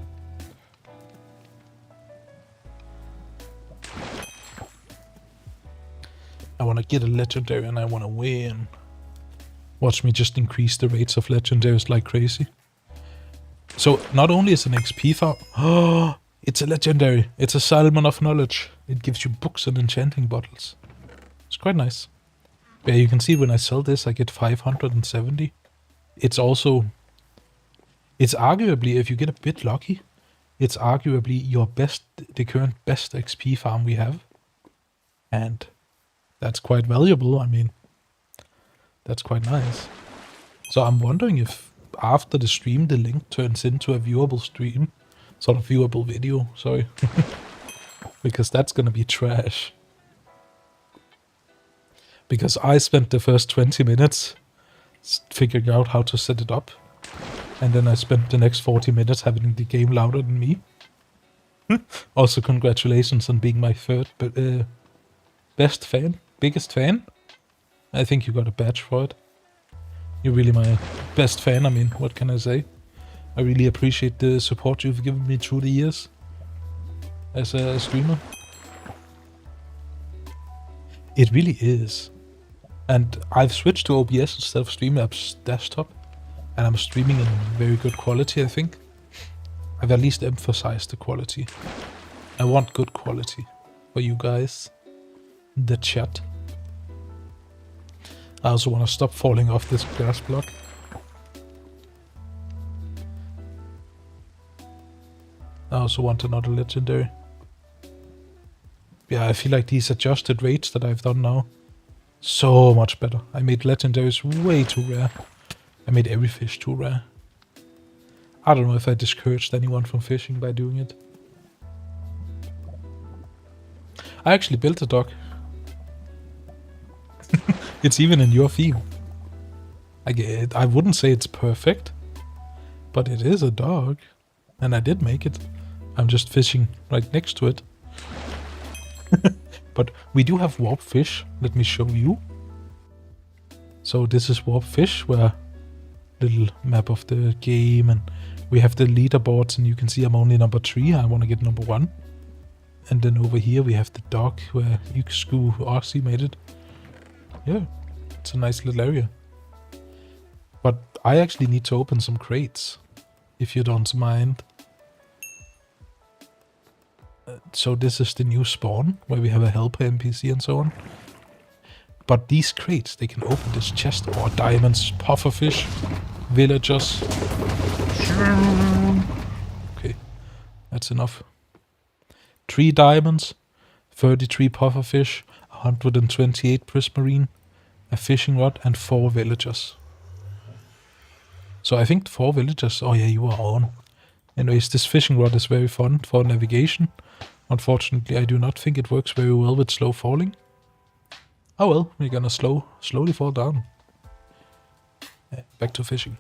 I want to get a legendary and I want to win. Watch me just increase the rates of legendaries like crazy. So not only is it an XP farm, oh, it's a legendary. It's a Salmon of Knowledge. It gives you books and enchanting bottles. It's quite nice. Yeah, you can see when I sell this, I get 570. It's also, it's arguably, if you get a bit lucky, it's arguably your best, the current best XP farm we have. And that's quite valuable. I mean, that's quite nice. So I'm wondering if after the stream, the link turns into a viewable stream, sort of viewable video, sorry. Because that's gonna be trash. Because I spent the first 20 minutes figuring out how to set it up. And then I spent the next 40 minutes having the game louder than me. Also, congratulations on being my third best fan, biggest fan. I think you got a badge for it. You're really my best fan, I mean, what can I say? I really appreciate the support you've given me through the years as a streamer. It really is. And I've switched to OBS instead of Streamlabs desktop, and I'm streaming in very good quality, I think. I've at least emphasized the quality. I want good quality for you guys, the chat. I also want to stop falling off this glass block. I also want another legendary. Yeah, I feel like these adjusted rates that I've done now, so much better. I made legendaries way too rare. I made every fish too rare. I don't know if I discouraged anyone from fishing by doing it. I actually built a dock. It's even in your theme. I wouldn't say it's perfect, but it is a dog. And I did make it. I'm just fishing right next to it. But we do have warp fish. Let me show you. So this is warp fish, where little map of the game, and we have the leaderboards, and you can see I'm only number 3. I want to get number 1. And then over here we have the dock where Yuksku RC made it. Yeah, it's a nice little area. But I actually need to open some crates, if you don't mind. So this is the new spawn, where we have a helper NPC and so on. But these crates, they can open this chest, or diamonds, pufferfish, villagers. Okay, that's enough. 3 diamonds, 33 pufferfish, 128 prismarine, a fishing rod, and 4 villagers. So I think 4 villagers. Oh yeah, you are on. Anyways, this fishing rod is very fun for navigation. Unfortunately, I do not think it works very well with slow falling. Oh well, we're gonna slowly fall down. Back to fishing.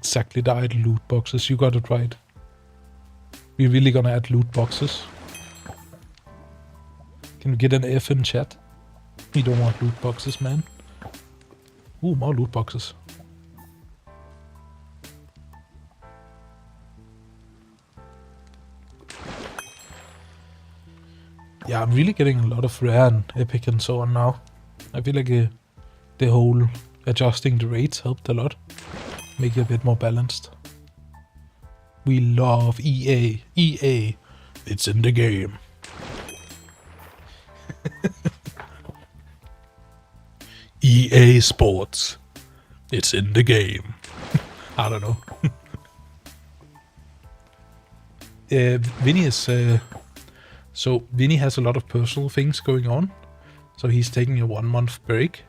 exactly the idle loot boxes. You got it right. We're really gonna add loot boxes. Can we get an F in chat? We don't want loot boxes, man. Ooh, more loot boxes. Yeah, I'm really getting a lot of rare and epic and so on now. I feel like the whole adjusting the rates helped a lot. Make it a bit more balanced. We love EA. EA. It's in the game. EA Sports. It's in the game. I don't know. Vinny is... so Vinny has a lot of personal things going on. So he's taking a 1 month break.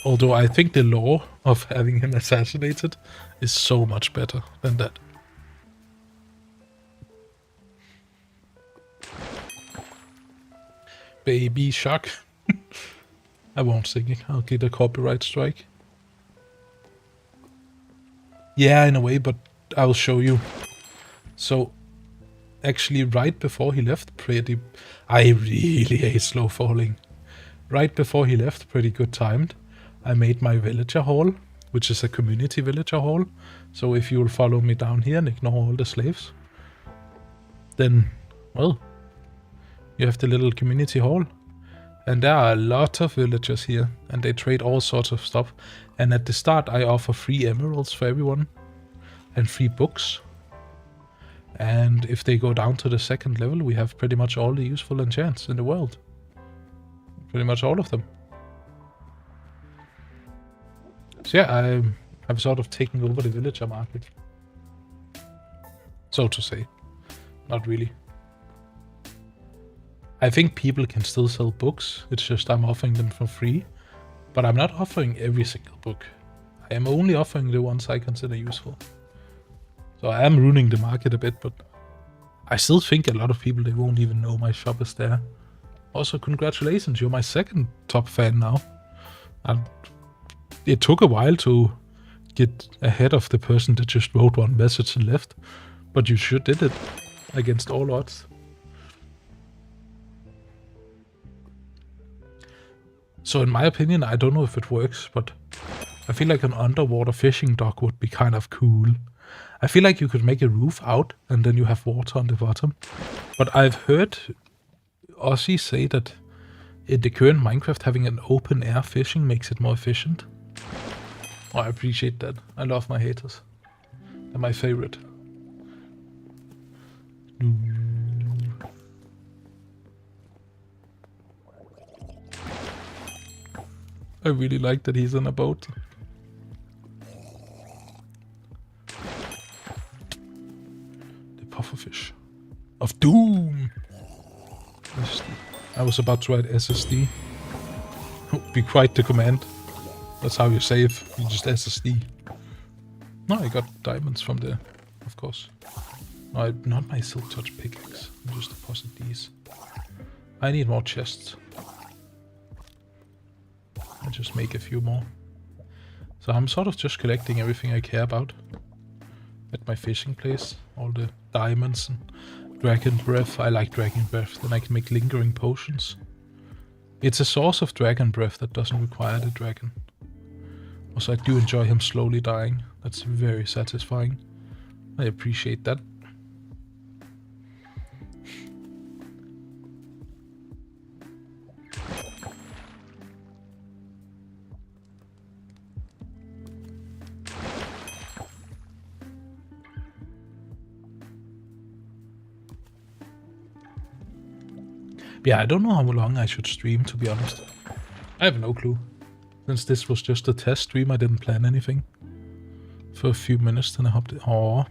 Although I think the law of having him assassinated is so much better than that. Baby Shark. I won't sing it. I'll get a copyright strike. Yeah, in a way, but I'll show you. So, actually, right before he left, I really hate slow falling. Right before he left, pretty good timed, I made my villager hall, which is a community villager hall. So if you'll follow me down here and ignore all the slaves, then, well, you have the little community hall. And there are a lot of villagers here, and they trade all sorts of stuff. And at the start, I offer free emeralds for everyone, and free books. And if they go down to the 2nd level, we have pretty much all the useful enchants in the world. Pretty much all of them. So yeah, I'm sort of taking over the villager market. So to say. Not really. I think people can still sell books, it's just I'm offering them for free. But I'm not offering every single book. I am only offering the ones I consider useful. So I am ruining the market a bit, but I still think a lot of people, they won't even know my shop is there. Also, congratulations, you're my 2nd top fan now. And it took a while to get ahead of the person that just wrote one message and left. But you sure did it against all odds. So in my opinion, I don't know if it works, but I feel like an underwater fishing dock would be kind of cool. I feel like you could make a roof out and then you have water on the bottom. But I've heard Ozzy say that in the current Minecraft, having an open air fishing makes it more efficient. Oh, I appreciate that. I love my haters. They're my favorite. I really like that he's on a boat. The pufferfish of doom. I was about to write SSD. Would be quite the command. That's how you save. You just SSD. No, I got diamonds from there, of course. No, not my silk touch pickaxe. I'll just deposit these. I need more chests. I'll just make a few more. So I'm sort of just collecting everything I care about at my fishing place. All the diamonds and dragon breath. I like dragon breath. Then I can make lingering potions. It's a source of dragon breath that doesn't require the dragon. Also, I do enjoy him slowly dying. That's very satisfying. I appreciate that. Yeah, I don't know how long I should stream, to be honest. I have no clue. Since this was just a test stream, I didn't plan anything. For a few minutes, then I hopped in. Aww.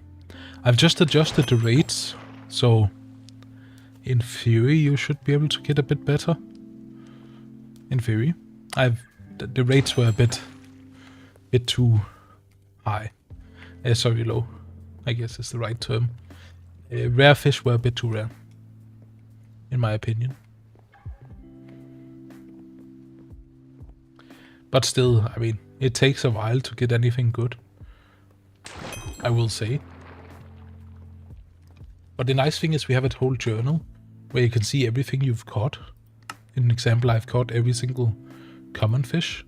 I've just adjusted the rates, so in theory you should be able to get a bit better. In theory. The rates were a bit too high. Sorry, low. I guess is the right term. Rare fish were a bit too rare. In my opinion. But still, I mean, it takes a while to get anything good. I will say. But the nice thing is we have a whole journal where you can see everything you've caught. In an example, I've caught every single common fish.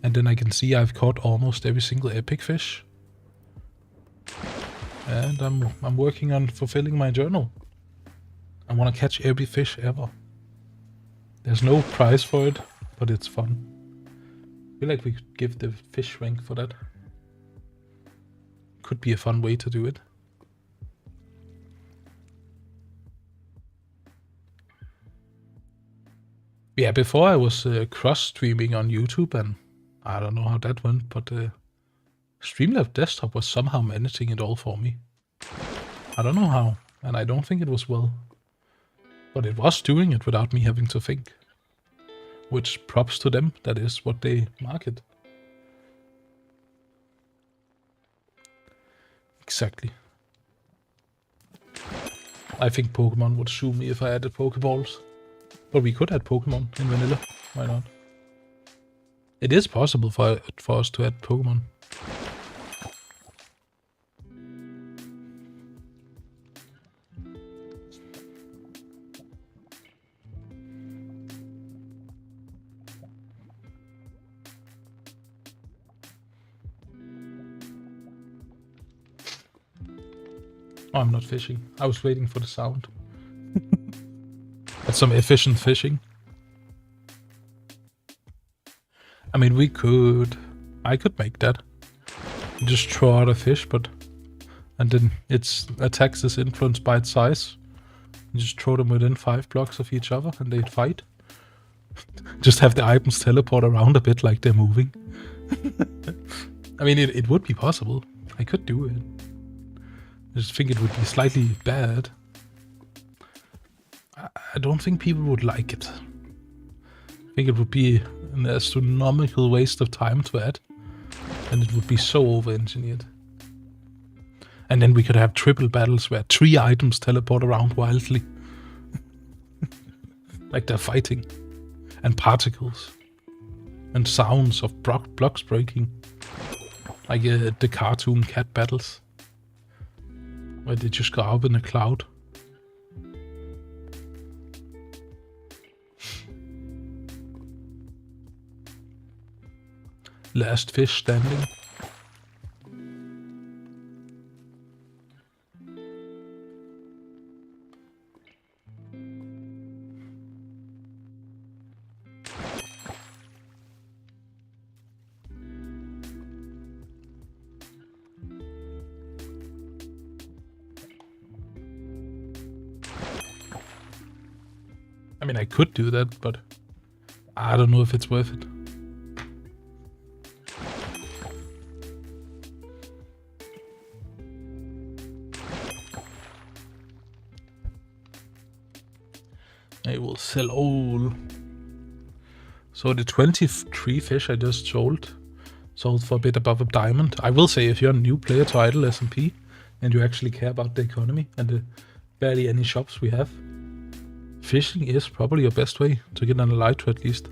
And then I can see I've caught almost every single epic fish. And I'm working on fulfilling my journal. I want to catch every fish ever. There's no prize for it, but it's fun. I feel like we could give the fish rank for that. Could be a fun way to do it. Yeah, before I was cross-streaming on YouTube, and I don't know how that went, but Streamlabs Desktop was somehow managing it all for me. I don't know how, and I don't think it was well. But it was doing it without me having to think. Which props to them, that is what they market. Exactly. I think Pokemon would sue me if I added Pokeballs. But we could add Pokemon in vanilla. Why not? It is possible for us to add Pokemon. Oh, I'm not fishing. I was waiting for the sound. That's some efficient fishing. I mean, I could make that. Just throw out a fish, and then its attacks is influenced by its size. You just throw them within 5 blocks of each other and they fight. Just have the items teleport around a bit like they're moving. I mean, it would be possible. I could do it. I just think it would be slightly bad. I don't think people would like it. I think it would be an astronomical waste of time to add. And it would be so over-engineered. And then we could have triple battles where 3 items teleport around wildly. Like they're fighting. And particles. And sounds of blocks breaking. Like the cartoon cat battles. Where they just go up in a cloud. Last fish standing. I mean, I could do that, but I don't know if it's worth it. I will sell all. So the 23 fish I just sold for a bit above a diamond. I will say, if you're a new player to Idle SMP and you actually care about the economy and the barely any shops we have, fishing is probably your best way to get an Elytra at least.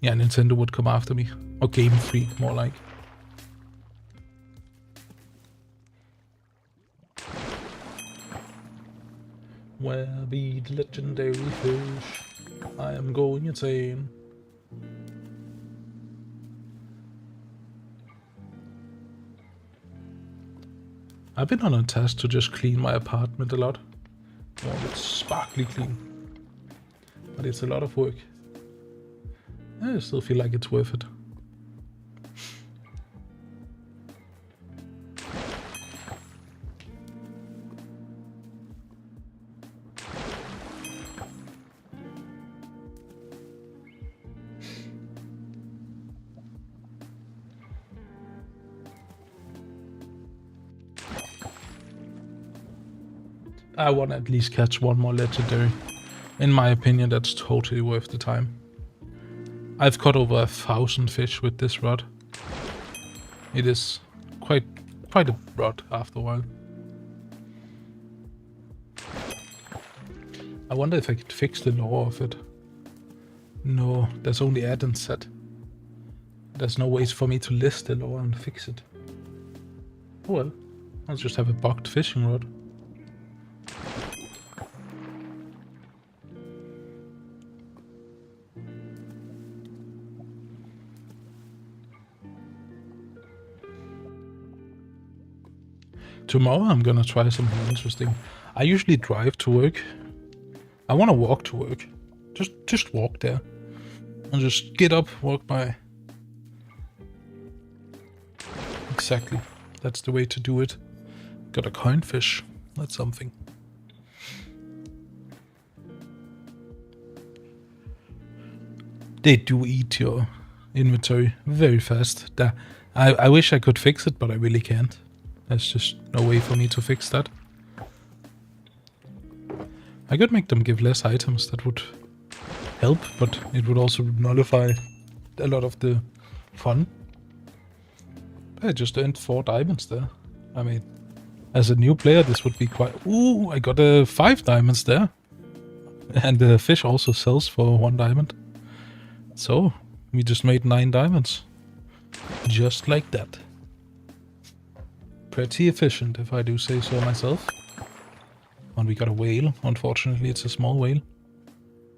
Yeah, Nintendo would come after me. Or Game Freak, more like. Where be the legendary fish? I am going insane. I've been on a task to just clean my apartment a lot. I want it sparkly clean. But it's a lot of work. I still feel like it's worth it. I want to at least catch one more legendary. In my opinion, that's totally worth the time. I've caught over 1,000 fish with this rod. It is quite a rod after a while. I wonder if I could fix the lore of it. No, there's only add and set. There's no ways for me to list the lore and fix it. Oh well, I'll just have a bugged fishing rod. Tomorrow I'm gonna try something interesting. I usually drive to work. I want to walk to work. Just walk there. And just get up, walk by. Exactly. That's the way to do it. Got a coinfish. That's something. They do eat your inventory very fast. I wish I could fix it, but I really can't. There's just no way for me to fix that. I could make them give less items, that would help, but it would also nullify a lot of the fun. I just earned 4 diamonds there. I mean, as a new player, this would be quite... Ooh, I got 5 diamonds there. And the fish also sells for 1 diamond. So, we just made 9 diamonds. Just like that. Pretty efficient, if I do say so myself. And we got a whale. Unfortunately, it's a small whale.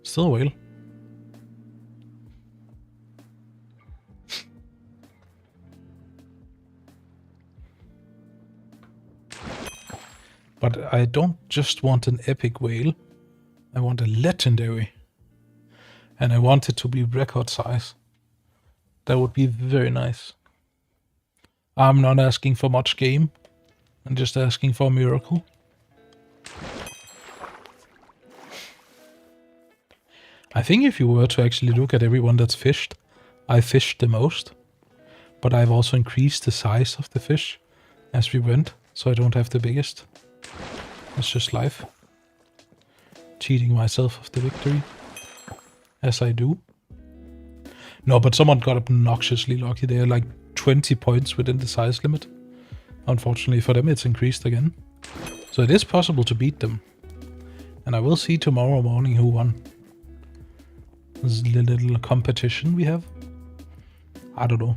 Still a whale. But I don't just want an epic whale. I want a legendary. And I want it to be record size. That would be very nice. I'm not asking for much game. I'm just asking for a miracle. I think if you were to actually look at everyone that's fished, I fished the most. But I've also increased the size of the fish as we went, so I don't have the biggest. That's just life. Cheating myself of the victory. As I do. No, but someone got obnoxiously lucky. They are like 20 points within the size limit. Unfortunately for them, it's increased again. So it is possible to beat them. And I will see tomorrow morning who won. This little competition we have. I don't know.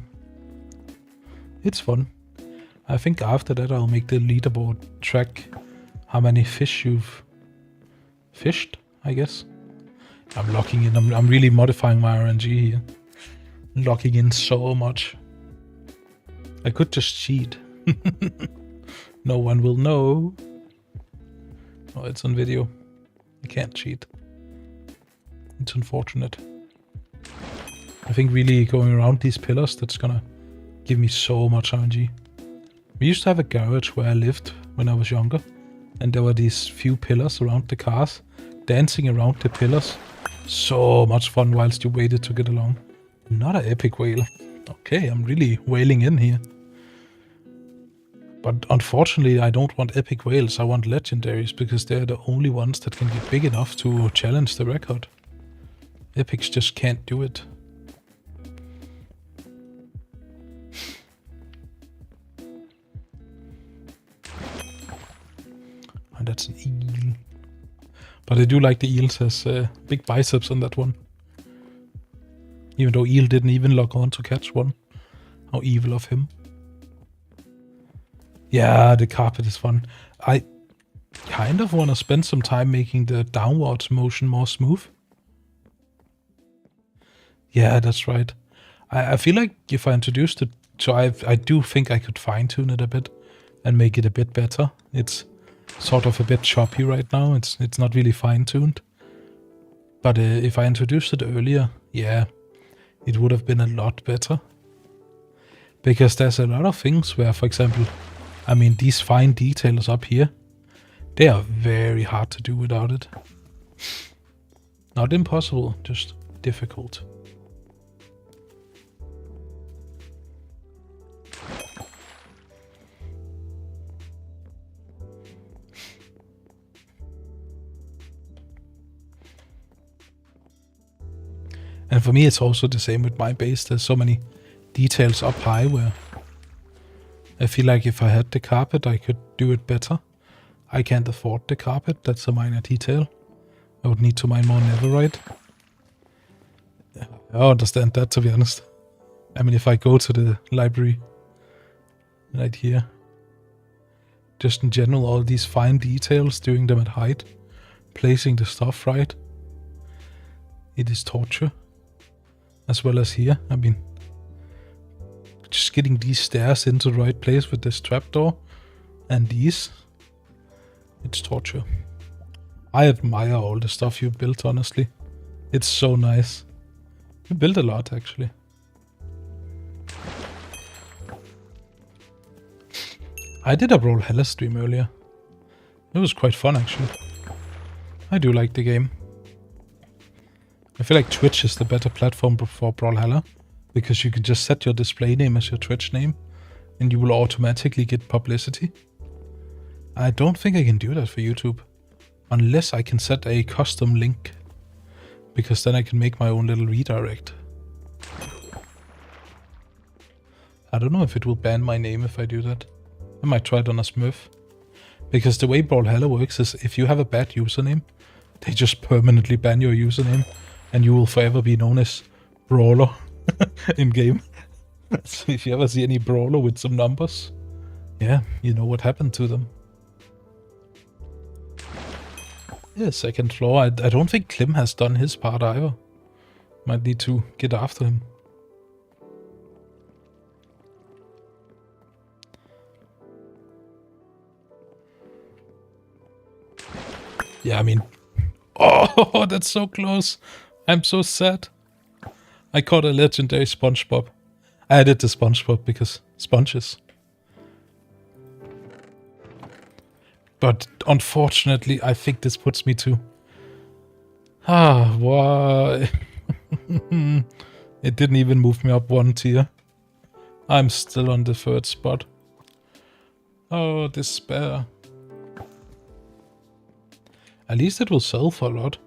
It's fun. I think after that I'll make the leaderboard track how many fish you've fished, I guess. I'm locking in. I'm really modifying my RNG here. Locking in so much. I could just cheat. No one will know. Oh, it's on video. I can't cheat. It's unfortunate. I think really going around these pillars, that's gonna give me so much RNG. We used to have a garage where I lived when I was younger. And there were these few pillars around the cars. Dancing around the pillars. So much fun whilst you waited to get along. Not an epic whale. Okay, I'm really whaling in here. But unfortunately, I don't want epic whales. I want legendaries because they're the only ones that can get big enough to challenge the record. Epics just can't do it. And that's an eel. But I do like the eels has big biceps on that one. Even though eel didn't even log on to catch one. How evil of him. Yeah, the carpet is fun. I kind of want to spend some time making the downwards motion more smooth. Yeah, that's right. I feel like if I introduced it, so I do think I could fine tune it a bit and make it a bit better. It's sort of a bit choppy right now. It's not really fine tuned. But if I introduced it earlier, yeah, it would have been a lot better. Because there's a lot of things where, for example, I mean, these fine details up here, they are very hard to do without it. Not impossible, just difficult. And for me, it's also the same with my base. There's so many details up high where I feel like if I had the carpet, I could do it better. I can't afford the carpet. That's a minor detail. I would need to mine more netherite. I understand that, to be honest. I mean, if I go to the library right here, Just in general, all these fine details, doing them at height, placing the stuff right. It is torture. As well as here, I mean, just getting these stairs into the right place with this trapdoor and these. It's torture. I admire all the stuff you built, honestly. It's so nice. You built a lot, actually. I did a Brawlhalla stream earlier. It was quite fun, actually. I do like the game. I feel like Twitch is the better platform for Brawlhalla, because you can just set your display name as your Twitch name, and you will automatically get publicity. I don't think I can do that for YouTube, unless I can set a custom link, because then I can make my own little redirect. I don't know if it will ban my name if I do that. I might try it on a Smurf. Because the way Brawlhalla works is if you have a bad username, they just permanently ban your username, and you will forever be known as Brawler in game. So if you ever see any Brawler with some numbers, yeah, you know what happened to them. Yeah, second floor. I don't think Klim has done his part either. Might need to get after him. Yeah, I mean... Oh, that's so close. I'm so sad. I caught a legendary SpongeBob. I added the SpongeBob because sponges. But unfortunately, I think this puts me to... Ah, why? It didn't even move me up one tier. I'm still on the third spot. Oh, despair. At least it will sell for a lot.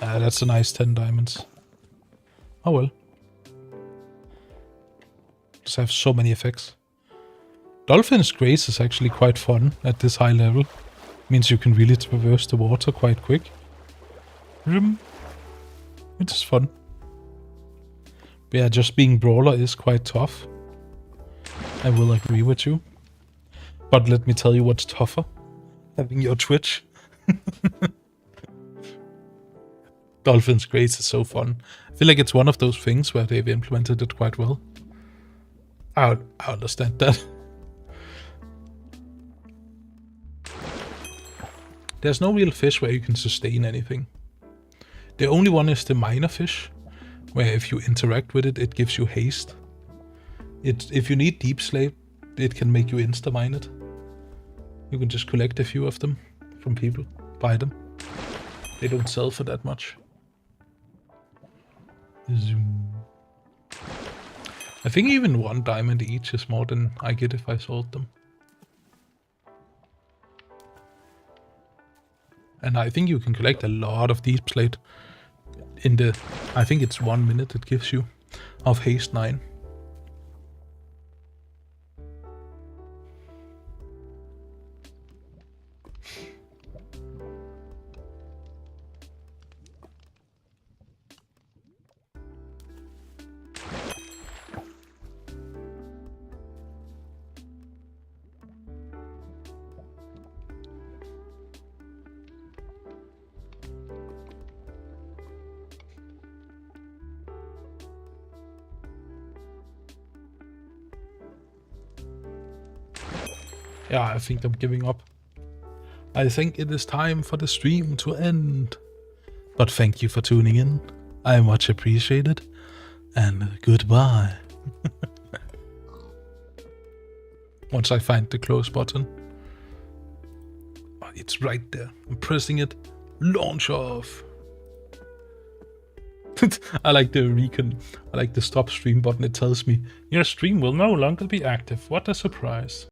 That's a nice 10 diamonds. Oh well. Just have so many effects. Dolphin's Grace is actually quite fun at this high level. Means you can really traverse the water quite quick. It is fun. But yeah, just being Brawler is quite tough. I will agree with you. But let me tell you what's tougher. Having your Twitch. Dolphin's Grace is so fun. I feel like it's one of those things where they've implemented it quite well. I understand that. There's no real fish where you can sustain anything. The only one is the minor fish, where if you interact with it, it gives you haste. If you need deep slate, it can make you insta-mine it. You can just collect a few of them from people, buy them. They don't sell for that much. Zoom. I think even 1 diamond each is more than I get if I sold them. And I think you can collect a lot of deep slate in the, I think it's 1 minute it gives you, of haste 9. Yeah, I think I'm giving up. I think it is time for the stream to end. But thank you for tuning in. I much appreciate it. And goodbye. Once I find the close button. Oh, it's right there. I'm pressing it. Launch off. I like the recon. I like the stop stream button. It tells me your stream will no longer be active. What a surprise.